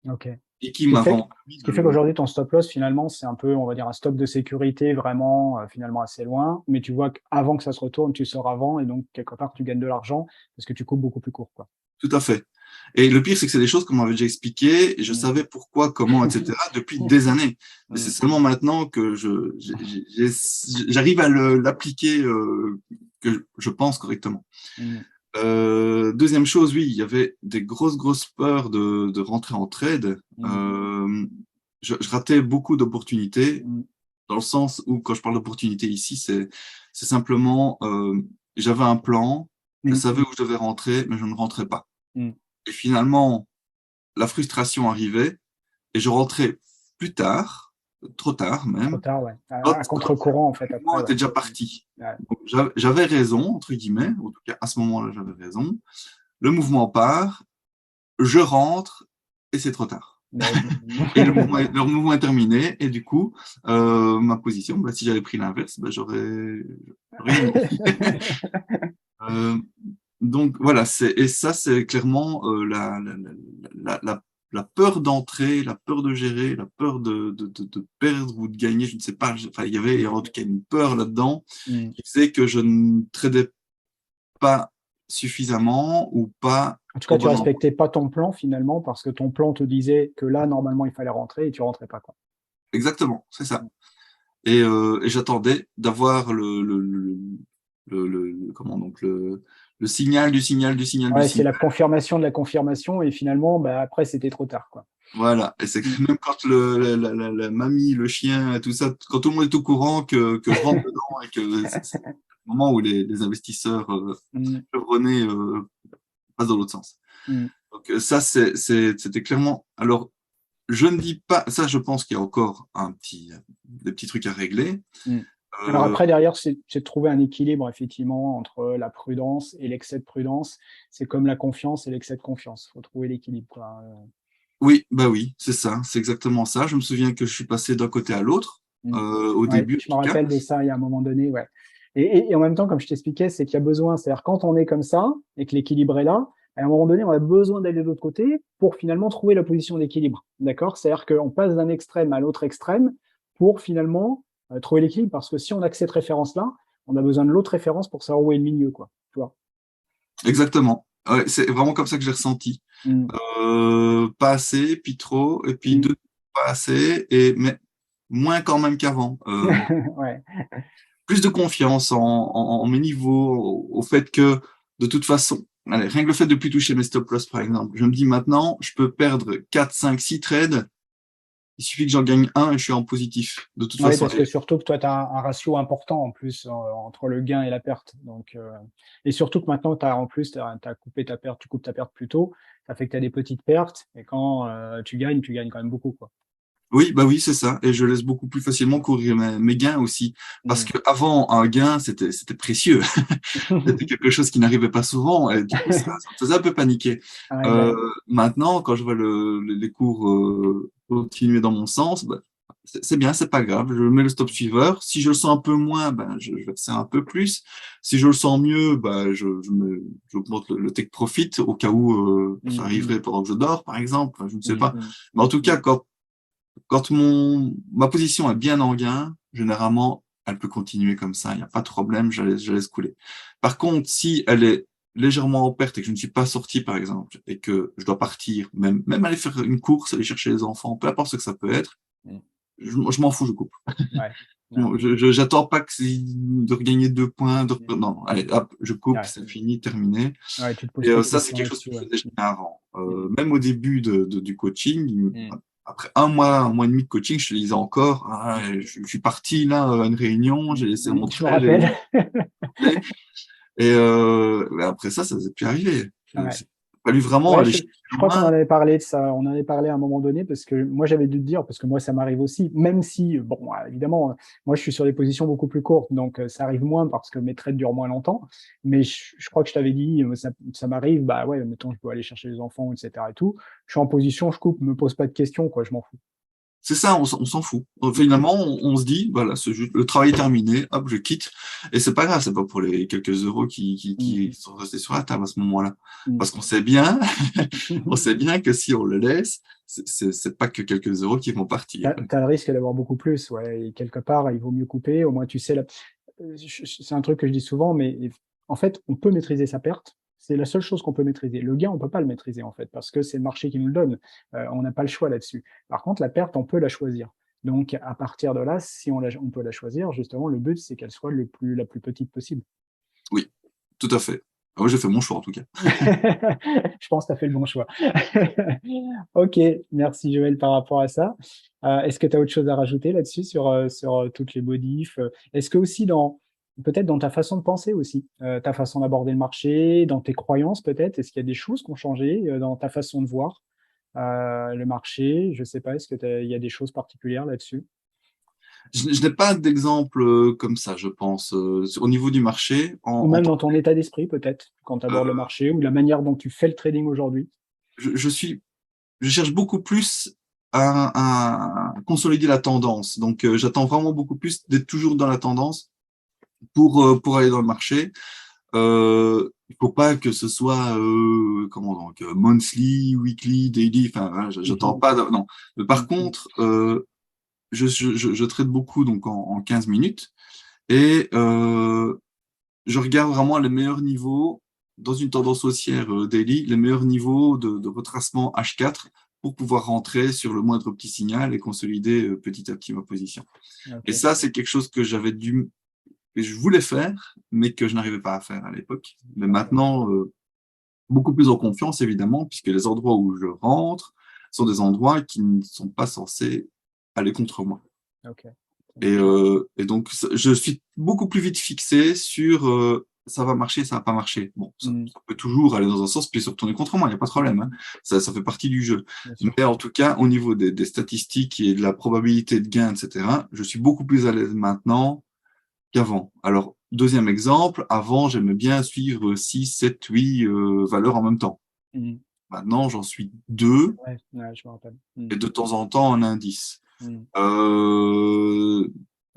OK. et qui Ce qui m'a fait rendu ce qui fait qu'aujourd'hui ton stop loss finalement, c'est un peu, on va dire, un stop de sécurité vraiment, finalement assez loin, mais tu vois qu'avant que ça se retourne, tu sors avant et donc quelque part tu gagnes de l'argent parce que tu coupes beaucoup plus court, quoi. tout à fait. Et le pire, c'est que c'est des choses qu'on m'avait déjà expliquées et je Mmh. savais pourquoi, comment, et cetera depuis des années. Mais c'est Mmh. seulement maintenant que j'arrive à l'appliquer, que je pense correctement. Mmh. 2e chose, oui, il y avait des grosses peurs de rentrer en trade. Mmh. Je ratais beaucoup d'opportunités, Mmh. dans le sens où, quand je parle d'opportunités ici, c'est simplement, j'avais un plan, je Mmh. savais où je devais rentrer, mais je ne rentrais pas. Mmh. Et finalement, la frustration arrivait et je rentrais plus tard, trop tard Trop même, tard, ouais. quand À contre-courant en fait le mouvement après, était ouais. déjà Mmh. parti. Ouais. Donc j'avais raison, entre guillemets, Mmh. en tout cas à ce moment-là, j'avais raison. Le mouvement part, je rentre et c'est trop tard. Ouais, Et leur mouvement est terminé. Et du coup, ma position, bah, si j'avais pris l'inverse, bah, j'aurais gagné. Euh, donc voilà, et ça, c'est clairement la peur d'entrer, la peur de gérer, la peur de perdre ou de gagner, je ne sais pas. Enfin, il y avait en tout cas une peur là-dedans Mm. qui faisait que je ne tradais pas suffisamment ou pas En tout cas, au tu bon endroit. respectais pas ton plan finalement parce que ton plan te disait que là, normalement, il fallait rentrer et tu rentrais pas, quoi. Exactement, c'est ça. Mm. Et j'attendais d'avoir comment donc le signal du signal du signal du Ouais, c'est signal. la confirmation de la confirmation et finalement, bah, après, c'était trop tard, quoi. Voilà. Et c'est Mm. que même quand la mamie, le chien, tout ça, quand tout le monde est au courant que je rentre dedans et que c'est le moment où les investisseurs Mm. chevronnés passent dans l'autre sens. Mm. Donc ça, c'était clairement. Alors, je ne dis pas, ça, je pense qu'il y a encore des petits trucs à régler. Mm. Alors Euh, après, derrière, c'est de trouver un équilibre, effectivement, entre la prudence et l'excès de prudence. C'est comme la confiance et l'excès de confiance. Il faut trouver l'équilibre, quoi. oui, bah oui, c'est ça, c'est exactement ça. Je me souviens que je suis passé d'un côté à l'autre, Mm. au Ouais, début en je me tout cas. rappelle de ça il y a un moment donné, ouais. Et en même temps, comme je t'expliquais, c'est qu'il y a besoin, c'est-à-dire quand on est comme ça et que l'équilibre est là, à un moment donné, on a besoin d'aller de l'autre côté pour finalement trouver la position d'équilibre. D'accord? C'est-à-dire qu'on passe d'un extrême à l'autre extrême pour finalement trouver l'équilibre. Parce que si on a que cette référence-là, on a besoin de l'autre référence pour savoir où est le milieu, quoi. Tu vois? Exactement. Ouais, c'est vraiment comme ça que j'ai ressenti. Mm. Pas assez, puis trop, et puis Mm. deux, pas assez, mais moins quand même qu'avant. Ouais. Plus de confiance en mes niveaux, au fait que de toute façon, allez, rien que le fait de plus toucher mes stop loss par exemple, je me dis maintenant, je peux perdre 4, 5, 6 trades, il suffit que j'en gagne un et je suis en positif. De toute Oui, façon, parce que surtout que toi, tu as un ratio important en plus entre le gain et la perte. Donc, et surtout que maintenant, en plus, t'as coupé ta perte, tu coupes ta perte plus tôt. Ça fait que tu as des petites pertes. Et quand tu gagnes quand même beaucoup, quoi. oui, bah oui, c'est ça. Et je laisse beaucoup plus facilement courir mes gains aussi. Parce Mm. que avant, un gain, c'était précieux. C'était quelque chose qui n'arrivait pas souvent. Et du coup, ça me faisait un peu paniquer. Ouais, Euh, ouais. Maintenant, quand je vois les cours continuer dans mon sens, bah, c'est bien, c'est pas grave. Je mets le stop suiveur. Si je le sens un peu moins, ben, je vais faire un peu plus. Si je le sens mieux, ben, j'augmente le take profit au cas où ça Mm, mm, arriverait pendant que je dors, par exemple. Enfin, je ne sais mm, pas. mm, Mais en tout cas, mm. quand ma position est bien en gain, généralement, elle peut continuer comme ça, il n'y a pas de problème, je laisse couler. Par contre, si elle est légèrement en perte et que je ne suis pas sorti, par exemple, et que je dois partir, même aller faire une course, aller chercher les enfants, peu importe ce que ça peut être, Mm. je m'en fous, je coupe. Ouais, ouais. J'attends pas de regagner 2 points, non, non, allez, hop, je coupe, Ouais. c'est fini, terminé. Ouais, tu te Et poses plus de ça, c'est questions quelque chose que là-dessus, je ouais. faisais jamais avant. Mm, Même au début du coaching, mm, après un mois et demi de coaching, je te disais encore, ah, mm, je suis parti là à une réunion, j'ai laissé mon Je me trait, j'ai rappelle. et après ça ne s'est plus arrivé. Ouais. Il a fallu vraiment Ouais, aller chercher je crois qu'on en loin. avait parlé de ça. On en avait parlé à un moment donné parce que moi, j'avais dû te dire, parce que moi, ça m'arrive aussi, même si, bon, évidemment, moi, je suis sur des positions beaucoup plus courtes, donc ça arrive moins parce que mes trades durent moins longtemps. Mais je crois que je t'avais dit, ça m'arrive, bah ouais, mettons, je peux aller chercher les enfants, etc. et tout. Je suis en position, je coupe, me pose pas de questions, quoi, je m'en fous. C'est ça, on s'en fout. Finalement, on se dit, voilà, le travail est terminé, hop, je quitte. Et c'est pas grave, c'est pas pour les quelques euros qui Mm, sont restés sur la table à ce moment-là. mm, Parce qu'on sait bien, on mm. sait bien que si on le laisse, c'est pas que quelques euros qui vont partir. T'as le risque d'avoir beaucoup plus, ouais. Et quelque part, il vaut mieux couper. Au moins, tu sais, c'est un truc que je dis souvent, mais en fait, on peut maîtriser sa perte. C'est la seule chose qu'on peut maîtriser. Le gain, on peut pas le maîtriser, en fait, parce que c'est le marché qui nous le donne. On n'a pas le choix là-dessus. Par contre, la perte, on peut la choisir. Donc, à partir de là, si on peut la choisir, justement, le but, c'est qu'elle soit la plus petite possible. Oui, tout à fait. Ah ouais, j'ai fait mon choix en tout cas. Je pense que tu as fait le bon choix. Ok, merci Joël par rapport à ça. Est-ce que tu as autre chose à rajouter là-dessus sur toutes les modifs? Est-ce que aussi peut-être dans ta façon de penser aussi, ta façon d'aborder le marché, dans tes croyances peut-être, est-ce qu'il y a des choses qui ont changé dans ta façon de voir le marché? Je sais pas, est-ce que il y a des choses particulières là-dessus? Je n'ai pas d'exemple comme ça, je pense. Au niveau du marché, Ou même dans ton état d'esprit peut-être, quand tu abordes le euh, marché, ou la manière dont tu fais le trading aujourd'hui? je, je suis, je cherche beaucoup plus à consolider la tendance. Donc, j'attends vraiment beaucoup plus d'être toujours dans la tendance pour aller dans le marché. Il faut pas que ce soit comment donc monthly, weekly, daily. Enfin, voilà, j'attends pas. Non. Mais par contre, je traite beaucoup donc en 15 minutes et je regarde vraiment les meilleurs niveaux dans une tendance haussière daily, les meilleurs niveaux de retracement H4 pour pouvoir rentrer sur le moindre petit signal et consolider petit à petit ma position. Et Ok. ça, c'est quelque chose que que je voulais faire, mais que je n'arrivais pas à faire à l'époque. Mais Ok. maintenant, beaucoup plus en confiance, évidemment, puisque les endroits où je rentre sont des endroits qui ne sont pas censés aller contre moi. Ok. Ça marche. Et donc, je suis beaucoup plus vite fixé sur ça va marcher, ça va pas marcher. Bon, Mm. ça peut toujours aller dans un sens puis se retourner contre moi, il n'y a pas de problème. Hein. Ça fait partie du jeu. Bien sûr. Mais en tout cas, au niveau des statistiques et de la probabilité de gain, etc., je suis beaucoup plus à l'aise maintenant qu'avant. Alors, deuxième exemple, avant, j'aimais bien suivre 6, 7, 8 valeurs en même temps. Mm. Maintenant, j'en suis deux Ouais, ouais, je me rappelle. et de temps en temps un indice. Mm. Euh,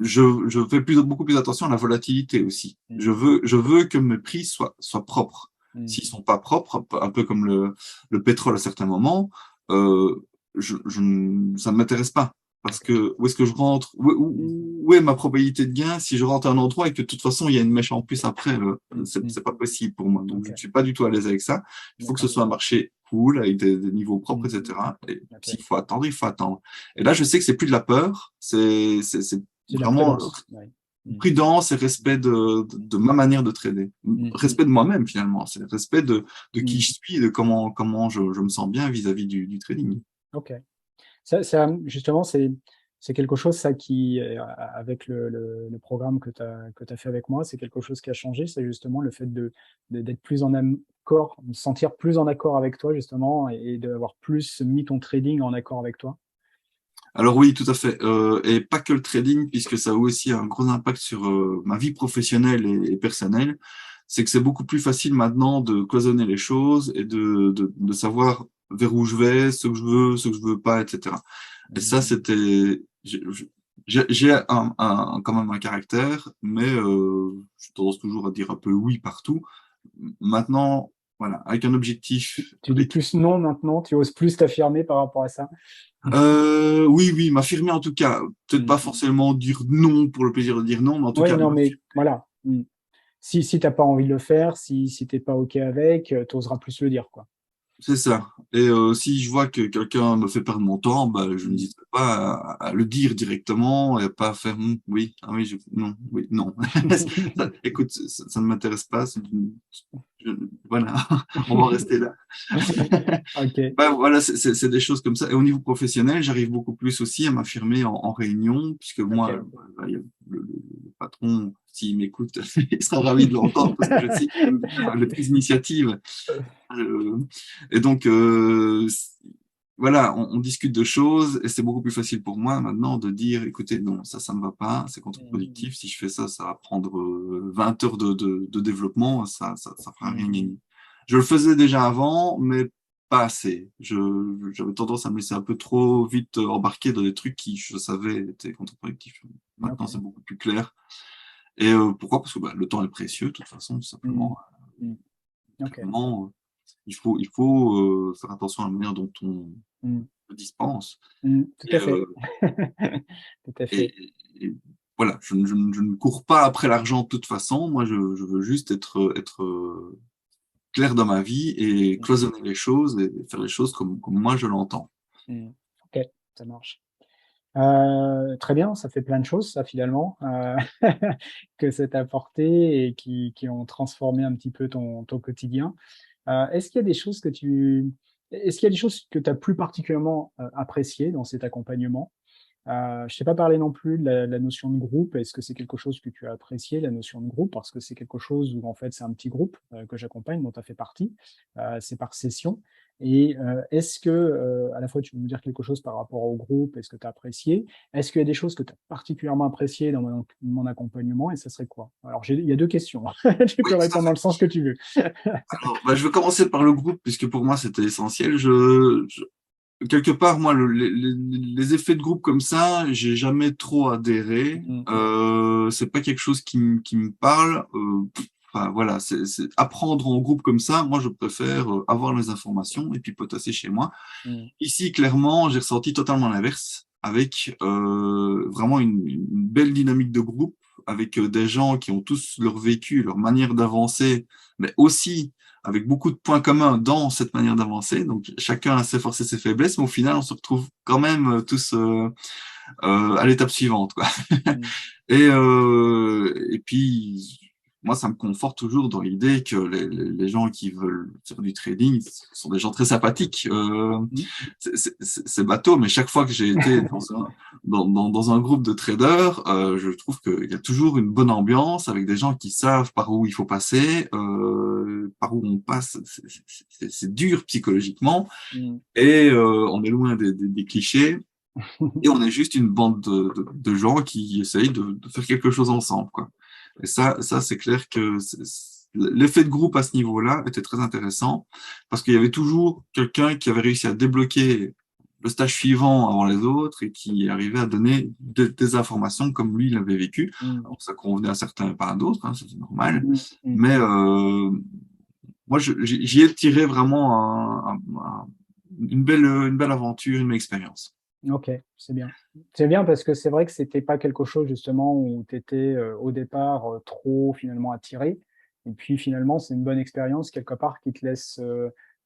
je fais beaucoup plus attention à la volatilité aussi. Mm. Je veux que mes prix soient propres. Mm. S'ils sont pas propres, un peu comme le pétrole à certains moments, ça ne m'intéresse pas. Parce que où est-ce que je rentre? Mm. Où est ma probabilité de gain si je rentre à un endroit et que de toute façon il y a une mèche en plus après, Mm. Mm. c'est pas possible pour moi. Donc je Ok. ne suis pas du tout à l'aise avec ça. Il faut que ce D'accord. soit un marché cool avec des niveaux propres, Mm. etc. Et Ok. s'il faut attendre, il faut attendre. Et là, je sais que c'est plus de la peur, c'est C'est de la vraiment prudence. Ouais. Mm. prudence et respect de ma manière de trader. Mm. Mm. Respect de moi-même, finalement. C'est respect de qui Mm. je suis, de comment je me sens bien vis-à-vis du trading. Ok. Ça, justement, c'est quelque chose, ça, qui, avec le programme que tu fait avec moi, c'est quelque chose qui a changé. C'est justement le fait d'être plus en accord, de se sentir plus en accord avec toi, justement, et d'avoir plus mis ton trading en accord avec toi. Alors oui, tout à fait. Et pas que le trading, puisque ça a aussi un gros impact sur ma vie professionnelle et personnelle. C'est que c'est beaucoup plus facile maintenant de cloisonner les choses et de savoir vers où je vais, ce que je veux pas, etc. Et ça, Mhm. c'était, j'ai quand même un caractère, mais je tendance toujours à dire un peu oui partout. Maintenant, voilà, avec un objectif. Tu dis plus non maintenant, tu oses plus t'affirmer par rapport à ça. Oui, oui, m'affirmer en tout cas. Peut-être pas Mhm. forcément dire non pour le plaisir de dire non, mais en tout Oui, cas, non, mais voilà. Mm. Si t'as pas envie de le faire, si t'es pas OK avec, tu oseras plus le dire, quoi. c'est ça. Et si je vois que quelqu'un me fait perdre mon temps, bah, je Mm. n'hésiterai pas à le dire directement et pas à faire oui, ah oui, non, oui, non. Écoute, ça ne m'intéresse pas. Je- voilà, on va rester là. OK. Bah, voilà, c'est des choses comme ça. Et au niveau professionnel, j'arrive beaucoup plus aussi à m'affirmer en réunion, puisque moi, OK. bah, le patron, s'il m'écoute, il sera ravi de l'entendre, parce que je sais qu'il aime bien les prises d'initiative. Euh, et donc, voilà, on discute de choses, et c'est beaucoup plus facile pour moi maintenant de dire, écoutez, non, ça ne va pas, c'est Mhm. contre-productif. Si je fais ça, ça va prendre 20 heures de développement, ça fera rien Mhm. gagner. Je le faisais déjà avant, mais pas assez. J'avais tendance à me laisser un peu trop vite embarquer dans des trucs qui, je savais, étaient contre-productifs. Maintenant, OK. c'est beaucoup plus clair. Et pourquoi? Parce que bah, le temps est précieux, de toute façon, tout Mm. simplement. Mm. OK. Clairement, il faut faire attention à la manière dont on Mm. le dispense. Tout Et, à fait. Tout à fait. et voilà, je ne cours pas après l'argent de toute façon. Moi, je veux juste être clair dans ma vie et Mmh. cloisonner les choses et faire les choses comme moi je l'entends. Mmh. OK, ça marche. Très bien, ça fait plein de choses ça finalement, que ça t'a apporté et qui ont transformé un petit peu ton quotidien. Est-ce qu'il y a des choses que tu est-ce qu'il y a des choses que tu as plus particulièrement, appréciées dans cet accompagnement? Je t'ai pas parlé non plus de la notion de groupe. Est-ce que c'est quelque chose que tu as apprécié, la notion de groupe? Parce que c'est quelque chose où en fait c'est un petit groupe, que j'accompagne, dont tu as fait partie. C'est par session et est-ce que, à la fois tu peux me dire quelque chose par rapport au groupe et ce que tu as apprécié? Est-ce qu'il y a des choses que tu as particulièrement appréciées dans mon accompagnement et ça serait quoi? Alors il y a 2 questions. Tu Oui, peux tout à répondre dans fait. le sens que tu veux. Alors, bah, je vais commencer par le groupe puisque pour moi c'était essentiel. quelque part, moi, les effets de groupe comme ça, j'ai jamais trop adhéré. Mm. C'est pas quelque chose qui me parle. Enfin, voilà, apprendre en groupe comme ça. Moi, je préfère avoir les informations et puis potasser chez moi. Mm. Ici, clairement, j'ai ressenti totalement l'inverse, avec vraiment une belle dynamique de groupe, avec des gens qui ont tous leur vécu, leur manière d'avancer, mais aussi avec beaucoup de points communs dans cette manière d'avancer. Donc, chacun a ses forces et ses faiblesses, mais au final, on se retrouve quand même tous à l'étape suivante, quoi. Mm. Et puis, moi, ça me conforte toujours dans l'idée que les gens qui veulent faire du trading sont des gens très sympathiques. Mm. C'est bateau, mais chaque fois que j'ai été dans un groupe de traders, je trouve qu'il y a toujours une bonne ambiance avec des gens qui savent par où il faut passer, par où on passe. C'est dur psychologiquement Mm. et on est loin des clichés. Et on est juste une bande de gens qui essayent de faire quelque chose ensemble, quoi. Et ça c'est clair que l'effet de groupe à ce niveau-là était très intéressant parce qu'il y avait toujours quelqu'un qui avait réussi à débloquer le stage suivant avant les autres et qui arrivait à donner des informations comme lui l'avait vécu. Mm. Alors, ça convenait à certains, pas à d'autres, hein, c'est normal. Mm. Mm. Mais moi, j'y ai tiré vraiment une belle aventure, une belle expérience. Ok, c'est bien. C'est bien parce que c'est vrai que c'était pas quelque chose justement où tu étais au départ trop finalement attiré. Et puis finalement, c'est une bonne expérience quelque part qui te laisse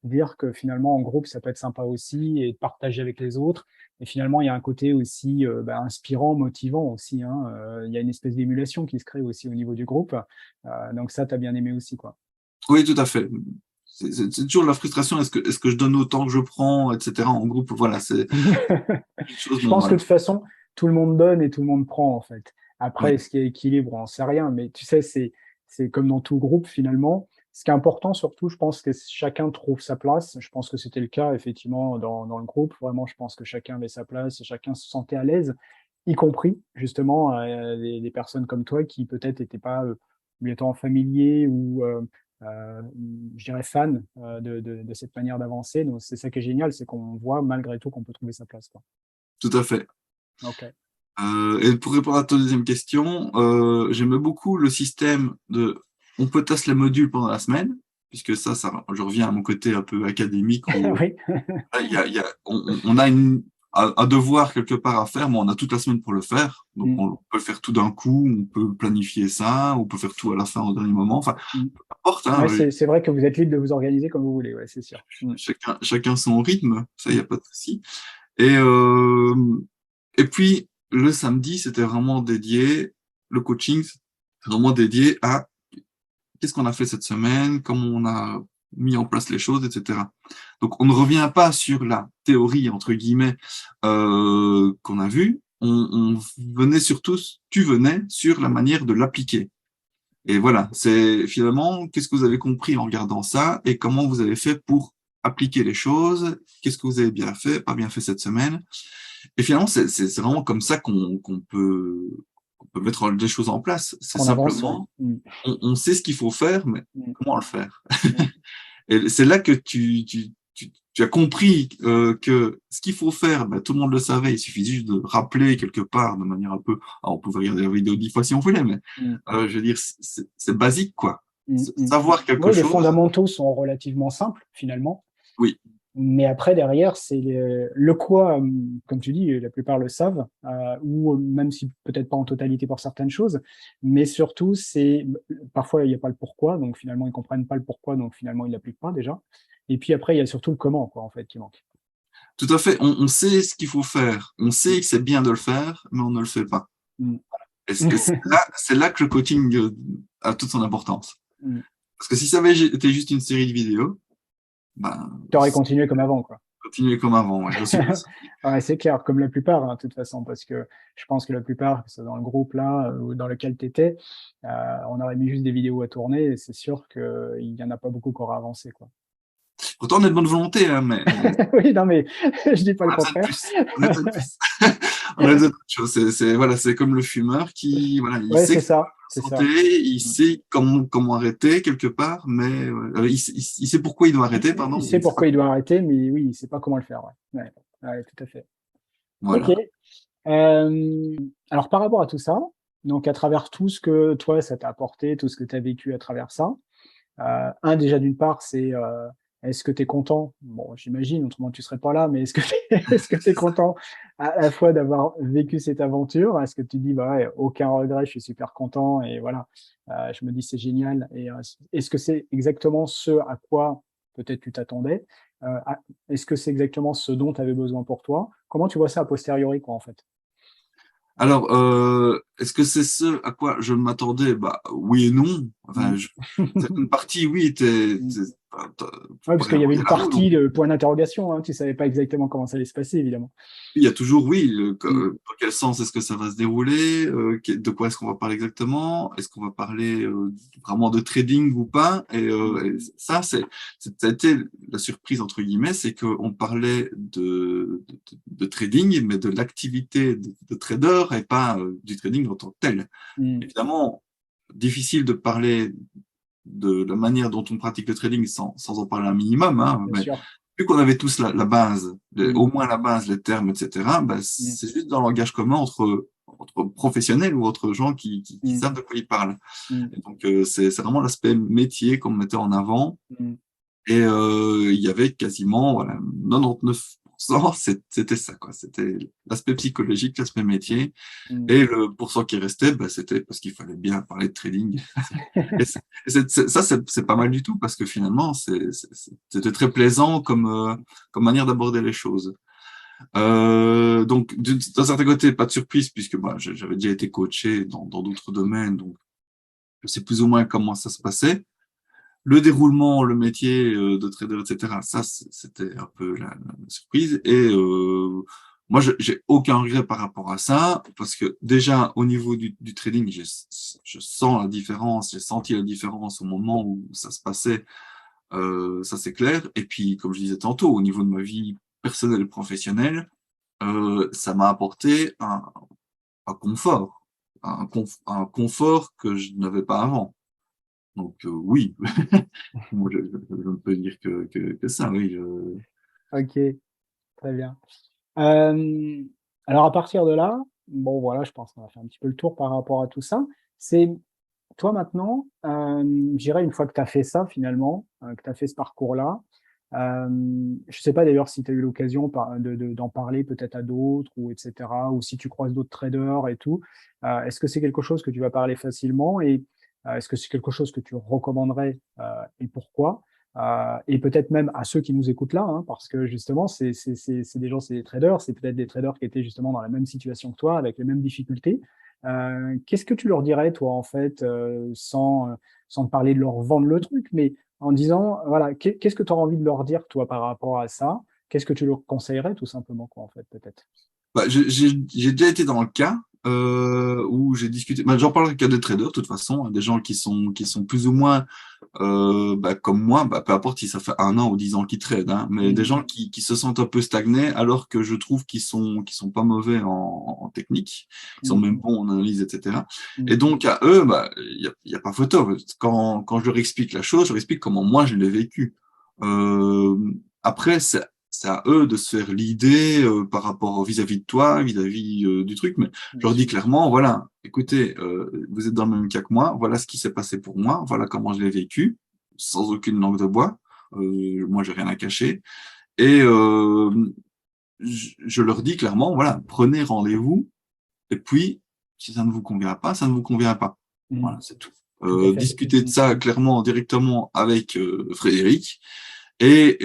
dire que finalement en groupe, ça peut être sympa aussi et de partager avec les autres. Et finalement, il y a un côté aussi inspirant, motivant aussi, hein. Il y a une espèce d'émulation qui se crée aussi au niveau du groupe. Donc ça, tu as bien aimé aussi, quoi. Oui, tout à fait. C'est toujours la frustration. Est-ce que je donne autant que je prends, etc. En groupe, voilà, c'est quelque chose. Je Bon, pense que de voilà. toute façon, tout le monde donne et tout le monde prend, en fait. Après, Oui, ce qui est équilibre, on n'en sait rien, mais tu sais, c'est comme dans tout groupe, finalement. Ce qui est important, surtout, je pense que chacun trouve sa place. Je pense que c'était le cas, effectivement, dans le groupe. Vraiment, je pense que chacun avait sa place et chacun se sentait à l'aise, y compris, justement, des personnes comme toi qui peut-être n'étaient pas obligatoirement familiers ou, je dirais, fans de cette manière d'avancer. Donc, c'est ça qui est génial, c'est qu'on voit malgré tout qu'on peut trouver sa place, quoi. tout à fait. Ok. Et pour répondre à ta deuxième question, j'aimais beaucoup le système de on peut tester les modules pendant la semaine, puisque je reviens à mon côté un peu académique où Oui. on a un devoir quelque part à faire, mais on a toute la semaine pour le faire. Donc Mm, on peut faire tout d'un coup, on peut planifier ça, on peut faire tout à la fin au dernier moment. Enfin, mm. peu importe, hein, Ouais, c'est vrai que vous êtes libre de vous organiser comme vous voulez, ouais, c'est sûr. Mm, chacun son rythme, ça, il n'y mm. a pas de souci. Et, et puis, le samedi, c'était vraiment dédié, le coaching, c'est vraiment dédié à qu'est-ce qu'on a fait cette semaine, comment on a mis en place les choses, etc. Donc, on ne revient pas sur la théorie, entre guillemets, qu'on a vue. On venait surtout, tu venais sur la manière de l'appliquer. Et voilà, c'est finalement, qu'est-ce que vous avez compris en regardant ça et comment vous avez fait pour appliquer les choses, qu'est-ce que vous avez bien fait, pas bien fait cette semaine. Et finalement, c'est vraiment comme ça qu'on peut mettre des choses en place. C'est Qu'on avance, ouais. simplement, Mm, on sait ce qu'il faut faire, mais mm, comment le faire? mm. Et c'est là que tu as compris que ce qu'il faut faire, ben, tout le monde le savait, il suffit juste de rappeler quelque part de manière un peu... Alors, on pouvait regarder la vidéo 10 fois si on voulait, mais Mm, je veux dire, c'est basique, quoi. mm, mm. Savoir quelque Oui, les chose, fondamentaux sont relativement simples, finalement. oui, Mais après, derrière, c'est le quoi, comme tu dis, la plupart le savent, ou même si peut-être pas en totalité pour certaines choses, mais surtout, parfois, il n'y a pas le pourquoi, donc finalement, ils comprennent pas le pourquoi, donc finalement, ils l'appliquent pas déjà. Et puis après, il y a surtout le comment, quoi, en fait, qui manque. tout à fait. On sait ce qu'il faut faire. On sait que c'est bien de le faire, mais on ne le fait pas. Mm. Et c'est là que le coaching a toute son importance. Mm. Parce que si ça avait été juste une série de vidéos, ben, Tu aurais continué comme avant, quoi. continuer comme avant, ouais, j'en suis persuadé. Ouais, c'est clair, comme la plupart, hein, de toute façon, parce que je pense que la plupart, que ce soit dans le groupe là, ou dans lequel tu étais, on aurait mis juste des vidéos à tourner, et c'est sûr qu'il y en a pas beaucoup qui auraient avancé, quoi. Pourtant, on est de bonne volonté, hein, mais Oui, non, mais je dis pas on le a besoin de contraire. plus. On a besoin de plus. On a d'autres choses. Voilà, c'est comme le fumeur qui, voilà, il Ouais, sait c'est que c'est ça, pas c'est la santé, ça. il sait comment arrêter quelque part, mais il sait pourquoi il doit arrêter, Il pardon, mais sait il sait pas pourquoi il comment. doit arrêter, mais oui, il sait pas comment le faire. Ouais, ouais, ouais, tout à fait. Ok. Voilà. Alors par rapport à tout ça, donc à travers tout ce que toi ça t'a apporté, tout ce que tu as vécu à travers ça, un déjà d'une part c'est, est-ce que tu es content? Bon j'imagine, autrement tu serais pas là, mais est-ce que tu est-ce que tu es content à la fois d'avoir vécu cette aventure? Est-ce que tu te dis: «Bah ouais, aucun regret, je suis super content et voilà, je me dis: "C'est génial" et est-ce que c'est exactement ce à quoi peut-être tu t'attendais? A Est-ce que c'est exactement ce dont tu avais besoin pour toi? Comment tu vois ça a posteriori quoi en fait? Alors, est-ce que c'est ce à quoi je m'attendais? Bah, oui et non. Mmh. Enfin, certaines parties, oui, Mmh. enfin, faut Ouais, pas parce qu'il y avait réinventer une la roue. partie de point d'interrogation, hein, tu savais pas exactement comment ça allait se passer évidemment. Il y a toujours, oui, Mmh. dans quel sens est-ce que ça va se dérouler, de quoi est-ce qu'on va parler exactement, est-ce qu'on va parler vraiment de trading ou pas, Mmh. et ça, ça a été la surprise entre guillemets, c'est qu'on parlait de trading, mais de l'activité de trader et pas du trading en tant que tel. Mmh. Évidemment, difficile de parler de la manière dont on pratique le trading sans en parler un minimum, hein, Bien mais sûr. vu qu'on avait tous la base, Mmh. au moins la base, les termes, etc., bah, Mmh. c'est juste dans le langage commun entre professionnels ou entre gens qui Mmh. savent de quoi ils parlent. Mmh. Et donc, c'est vraiment l'aspect métier qu'on mettait en avant. Mmh. Et il y avait quasiment voilà, 99%, c'était ça, quoi. C'était l'aspect psychologique, l'aspect métier. Mmh. Et le pourcent qui restait, bah, c'était parce qu'il fallait bien parler de trading. Et ça, c'est pas mal du tout parce que finalement, c'était très plaisant comme manière d'aborder les choses. Donc, d'un certain côté, pas de surprise puisque bah, j'avais déjà été coaché dans d'autres domaines, donc je sais plus ou moins comment ça se passait. Le déroulement, le métier de trader, etc., ça, c'était un peu la surprise. Et moi, j'ai aucun regret par rapport à ça, parce que déjà, au niveau du trading, je sens la différence, j'ai senti la différence au moment où ça se passait, ça c'est clair. Et puis, comme je disais tantôt, au niveau de ma vie personnelle et professionnelle, ça m'a apporté un confort, un confort que je n'avais pas avant. Donc oui, moi je ne peux dire que ça, oui. OK, très bien. Hem, alors à partir de là, bon voilà, je pense qu'on a fait un petit peu le tour par rapport à tout ça. C'est toi maintenant, je dirais une fois que tu as fait ça finalement, que tu as fait ce parcours-là, je sais pas d'ailleurs si tu as eu l'occasion d'en parler peut-être à d'autres ou et cetera, ou si tu croises d'autres traders et tout. Est-ce que c'est quelque chose que tu vas parler facilement et est-ce que c'est quelque chose que tu recommanderais, et pourquoi? Et peut-être même à ceux qui nous écoutent là, hein, parce que justement c'est des gens, c'est des traders, c'est peut-être des traders qui étaient justement dans la même situation que toi, avec les mêmes difficultés. Qu'est-ce que tu leur dirais toi en fait, sans te parler de leur vendre le truc, mais en disant, voilà, qu'est-ce que tu aurais envie de leur dire, toi, par rapport à ça? Qu'est-ce que tu leur conseillerais, tout simplement, quoi, en fait, peut-être? Bah, j'ai déjà été dans le cas où j'ai discuté. Bah, j'en parlerai qu'à des traders, de toute façon, hein, des gens qui sont plus ou moins bah, comme moi, bah, peu importe si ça fait 1 an ou 10 ans qu'ils tradent, hein, mais des Mmh. gens qui se sentent un peu stagnés, alors que je trouve qu'ils sont pas mauvais en technique, ils sont Mmh. même bons en analyse, etc. Et Mmh. donc à eux, bah, il y a pas photo. Quand je leur explique la chose, je leur explique comment moi je l'ai vécu. Euh, Après, c'est à eux de se faire l'idée par rapport vis-à-vis de toi, vis-à-vis du truc, mais je Bien leur dis sûr. clairement, voilà, écoutez, vous êtes dans le même cas que moi, voilà ce qui s'est passé pour moi, voilà comment je l'ai vécu, sans aucune langue de bois, moi j'ai rien à cacher, et je leur dis clairement, voilà, prenez rendez-vous, et puis, si ça ne vous convient pas, ça ne vous convient pas. Mmh. Voilà, c'est tout. Tout à fait. Discuter de Mmh. ça clairement, directement avec Frédéric, et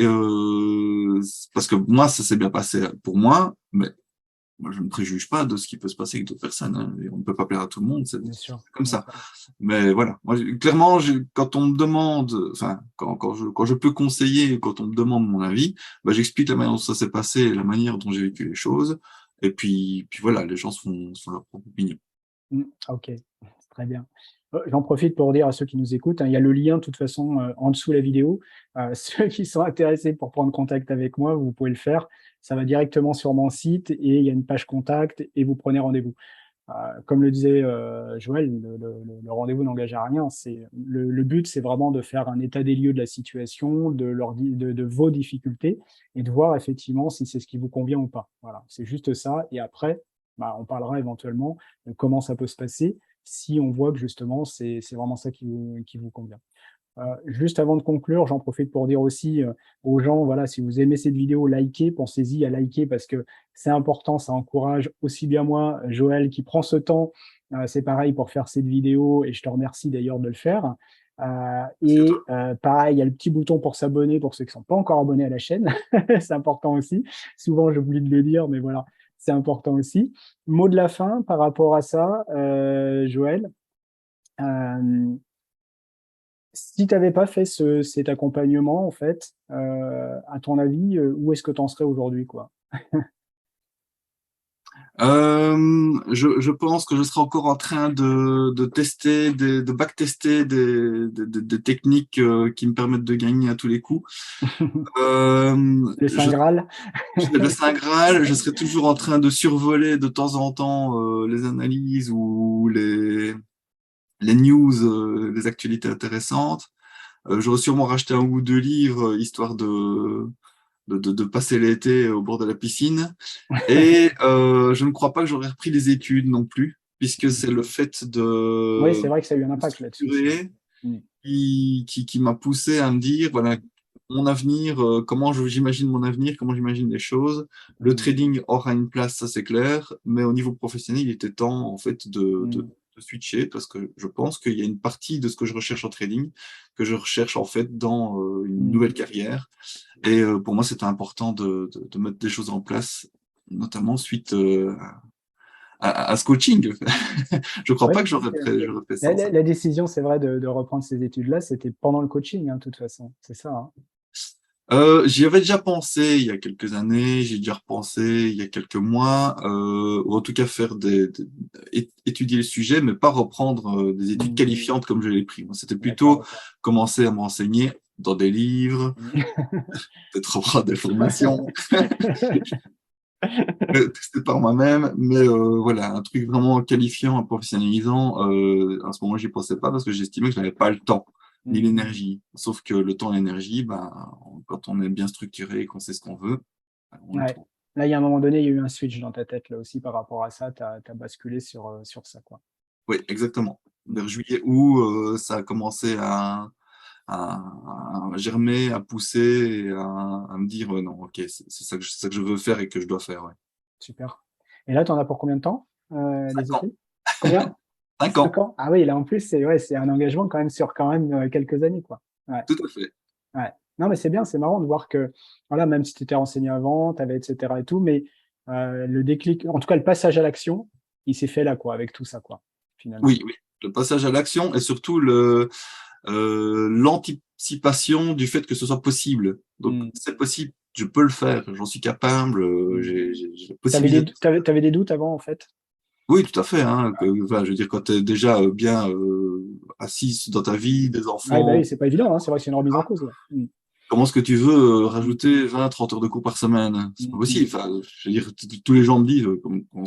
parce que moi, ça s'est bien passé pour moi, mais moi, je ne préjuge pas de ce qui peut se passer avec d'autres personnes, hein, et on ne peut pas plaire à tout le monde, c'est Bien sûr, comme bien ça. sûr. Mais voilà, moi, clairement, quand on me demande, enfin, quand je peux conseiller, quand on me demande mon avis, bah, j'explique la manière dont ça s'est passé, la manière dont j'ai vécu les choses, et puis voilà, les gens se font leur propre opinion. Mmh. OK, très bien. J'en profite pour dire à ceux qui nous écoutent, hein, il y a le lien de toute façon en dessous de la vidéo. Ceux qui sont intéressés pour prendre contact avec moi, vous pouvez le faire. Ça va directement sur mon site et il y a une page contact et vous prenez rendez-vous. Comme le disait Joël, le rendez-vous n'engage à rien. Le but, c'est vraiment de faire un état des lieux de la situation, de vos difficultés et de voir effectivement si c'est ce qui vous convient ou pas. Voilà, c'est juste ça. Et après, on parlera éventuellement de comment ça peut se passer si on voit que justement c'est vraiment ça qui vous convient. Juste avant de conclure, j'en profite pour dire aussi aux gens, voilà, si vous aimez cette vidéo, likez, pensez-y à liker parce que c'est important, ça encourage aussi bien moi, Joël, qui prend ce temps, c'est pareil pour faire cette vidéo et je te remercie d'ailleurs de le faire. Merci à toi. Pareil, il y a le petit bouton pour s'abonner pour ceux qui ne sont pas encore abonnés à la chaîne, c'est important aussi. Souvent, j'oublie de le dire, mais voilà, c'est important aussi. Mot de la fin par rapport à ça, Joël. Euh, Si tu n'avais pas fait cet accompagnement, en fait, à ton avis, où est-ce que tu en serais aujourd'hui, quoi? Je pense que je serai encore en train de tester, de backtester des techniques qui me permettent de gagner à tous les coups. Le Saint Graal? Le Saint Graal, je serai toujours en train de survoler de temps en temps les analyses ou les news, les actualités intéressantes. J'aurais sûrement racheté un ou deux livres histoire de passer l'été au bord de la piscine. Et je ne crois pas que j'aurais repris les études non plus, puisque c'est le fait Oui, c'est de vrai que ça a eu un impact là-dessus aussi, ouais. structurer Mm. qui m'a poussé à me dire, voilà, mon avenir, comment j'imagine mon avenir, comment j'imagine les choses. Le Mm. trading aura une place, ça c'est clair, mais au niveau professionnel, il était temps en fait Mm. de switcher parce que je pense qu'il y a une partie de ce que je recherche en trading que je recherche en fait dans une Mm. nouvelle carrière. Et pour moi, c'était important de mettre des choses en place, notamment suite à ce coaching. Je crois Ouais, pas tout que à fait. j'aurais fait sans ça. La décision, c'est vrai, de reprendre ces études-là, c'était pendant le coaching, hein, de toute façon. C'est ça, hein. J'y avais déjà pensé il y a quelques années, j'ai déjà repensé il y a quelques mois, ou en tout cas faire étudier le sujet, mais pas reprendre des études Mm. qualifiantes comme je l'ai pris. Moi, c'était D'accord, plutôt d'accord. commencer à me renseigner dans des livres, Mm. peut-être reprendre des formations, tester par moi-même, mais voilà, un truc vraiment qualifiant, professionnalisant, à ce moment, j'y pensais pas parce que j'estimais que je n'avais pas le temps ni Mm. l'énergie. Sauf que le temps et l'énergie, ben, quand on est bien structuré et qu'on sait ce qu'on veut, ben, on le Ouais. trouve. Là, il y a un moment donné, il y a eu un switch dans ta tête, là aussi, par rapport à ça, tu as basculé sur ça, quoi. Oui, exactement. Vers Mm. juillet, août, ça a commencé à germer, à pousser, et à me dire, non, ok, c'est ça que je veux faire et que je dois faire. Ouais. Super. Et là, tu en as pour combien de temps, les 5 ans. études? Combien? 5 5 ans, ans? Ah oui, là, en plus, c'est ouais, c'est un engagement quand même sur quand même quelques années, quoi. Ouais, tout à fait. ouais. Non, mais c'est bien, c'est marrant de voir que, voilà, même si tu étais renseigné avant, tu avais, etc. et tout, mais le déclic, en tout cas, le passage à l'action, il s'est fait là, quoi, avec tout ça, quoi, finalement. Oui, oui. Le passage à l'action et surtout l'anticipation du fait que ce soit possible. Donc, Mm. c'est possible, je peux le faire, j'en suis capable, Mm. j'ai la possibilité. T'avais des doutes avant, en fait? Oui, tout à fait. Hein, enfin, je veux dire, quand tu es déjà bien assis dans ta vie, des Ouais, bah enfants, oui, c'est pas évident, hein, c'est vrai que c'est une remise en cause, là. Mm. comment est-ce que tu veux rajouter 20, 30 heures de cours par semaine? C'est pas Mm. Mm. possible. Enfin, je veux dire, tous les gens me disent Mm. comment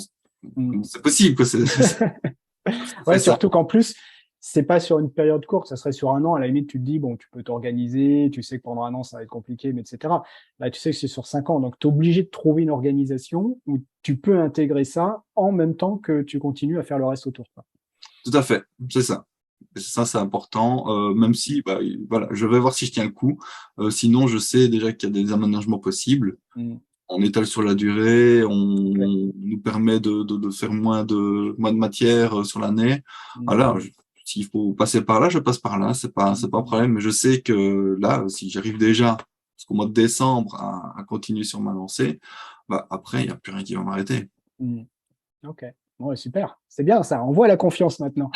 c'est possible, quoi. On fait Ouais, ça. surtout qu'en plus, c'est pas sur une période courte, ça serait sur un an. À la limite, tu te dis, bon, tu peux t'organiser, tu sais que pendant un an, ça va être compliqué, mais etc. Là, tu sais que c'est sur 5 ans. Donc, tu es obligé de trouver une organisation où tu peux intégrer ça en même temps que tu continues à faire le reste autour, quoi. Tout à fait. C'est ça. Et ça, c'est important. Même si, bah, voilà, je vais voir si je tiens le coup. Sinon, je sais déjà qu'il y a des aménagements possibles. Mm. On étale sur la durée, on Ok. nous permet de faire moins de matière sur l'année. Mm. Voilà, s'il faut passer par là, je passe par là, c'est pas un Mm. problème. Mais je sais que là, si j'arrive déjà, jusqu'au mois de décembre, à continuer sur ma lancée, bah, après, il n'y a plus rien qui va m'arrêter. Mm. Ok. Bon, ouais, super. C'est bien ça. On voit la confiance maintenant.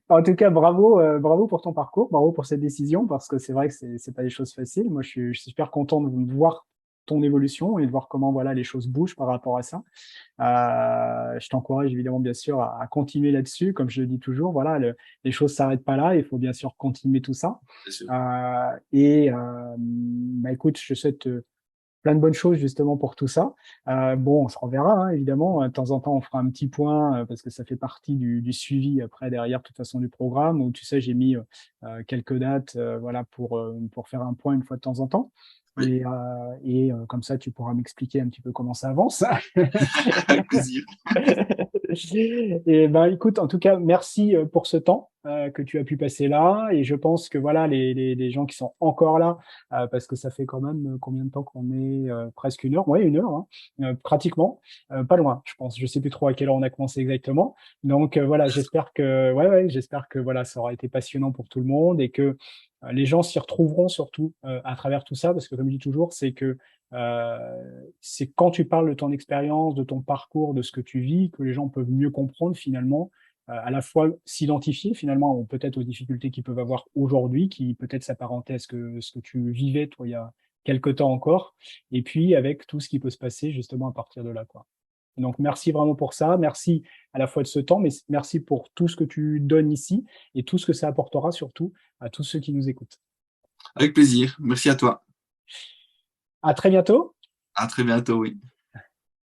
En tout cas, bravo, bravo pour ton parcours, bravo pour cette décision, parce que c'est vrai que c'est pas des choses faciles. Moi, je suis super content de vous voir ton évolution et de voir comment voilà les choses bougent par rapport à ça. Je t'encourage évidemment bien sûr à continuer là-dessus. Comme je le dis toujours, voilà, les choses s'arrêtent pas là. Il faut bien sûr continuer tout ça. bien sûr. Bah, écoute, je te souhaite plein de bonnes choses justement pour tout ça. Bon, on se reverra hein, évidemment. De temps en temps, on fera un petit point parce que ça fait partie du suivi après derrière, de toute façon, du programme. Où tu sais, j'ai mis quelques dates, voilà, pour faire un point une fois de temps en temps. Oui, Comme ça, tu pourras m'expliquer un petit peu comment ça avance. avec plaisir. Et ben, écoute, en tout cas, merci pour ce temps que tu as pu passer là. Et je pense que voilà, les gens qui sont encore là, parce que ça fait quand même combien de temps qu'on est presque une heure, ouais, une heure, hein, pratiquement, pas loin, je pense. Je sais plus trop à quelle heure on a commencé exactement. Donc voilà, j'espère que, ouais, j'espère que voilà, ça aura été passionnant pour tout le monde et que les gens s'y retrouveront surtout à travers tout ça, parce que comme je dis toujours, c'est quand tu parles de ton expérience, de ton parcours, de ce que tu vis, que les gens peuvent mieux comprendre finalement, à la fois s'identifier finalement peut-être aux difficultés qu'ils peuvent avoir aujourd'hui, qui peut-être s'apparentaient à ce que tu vivais toi il y a quelque temps encore, et puis avec tout ce qui peut se passer justement à partir de là, quoi. Donc merci vraiment pour ça, merci à la fois de ce temps, mais merci pour tout ce que tu donnes ici et tout ce que ça apportera surtout à tous ceux qui nous écoutent. Avec plaisir. Merci à toi. À très bientôt. À très bientôt, oui.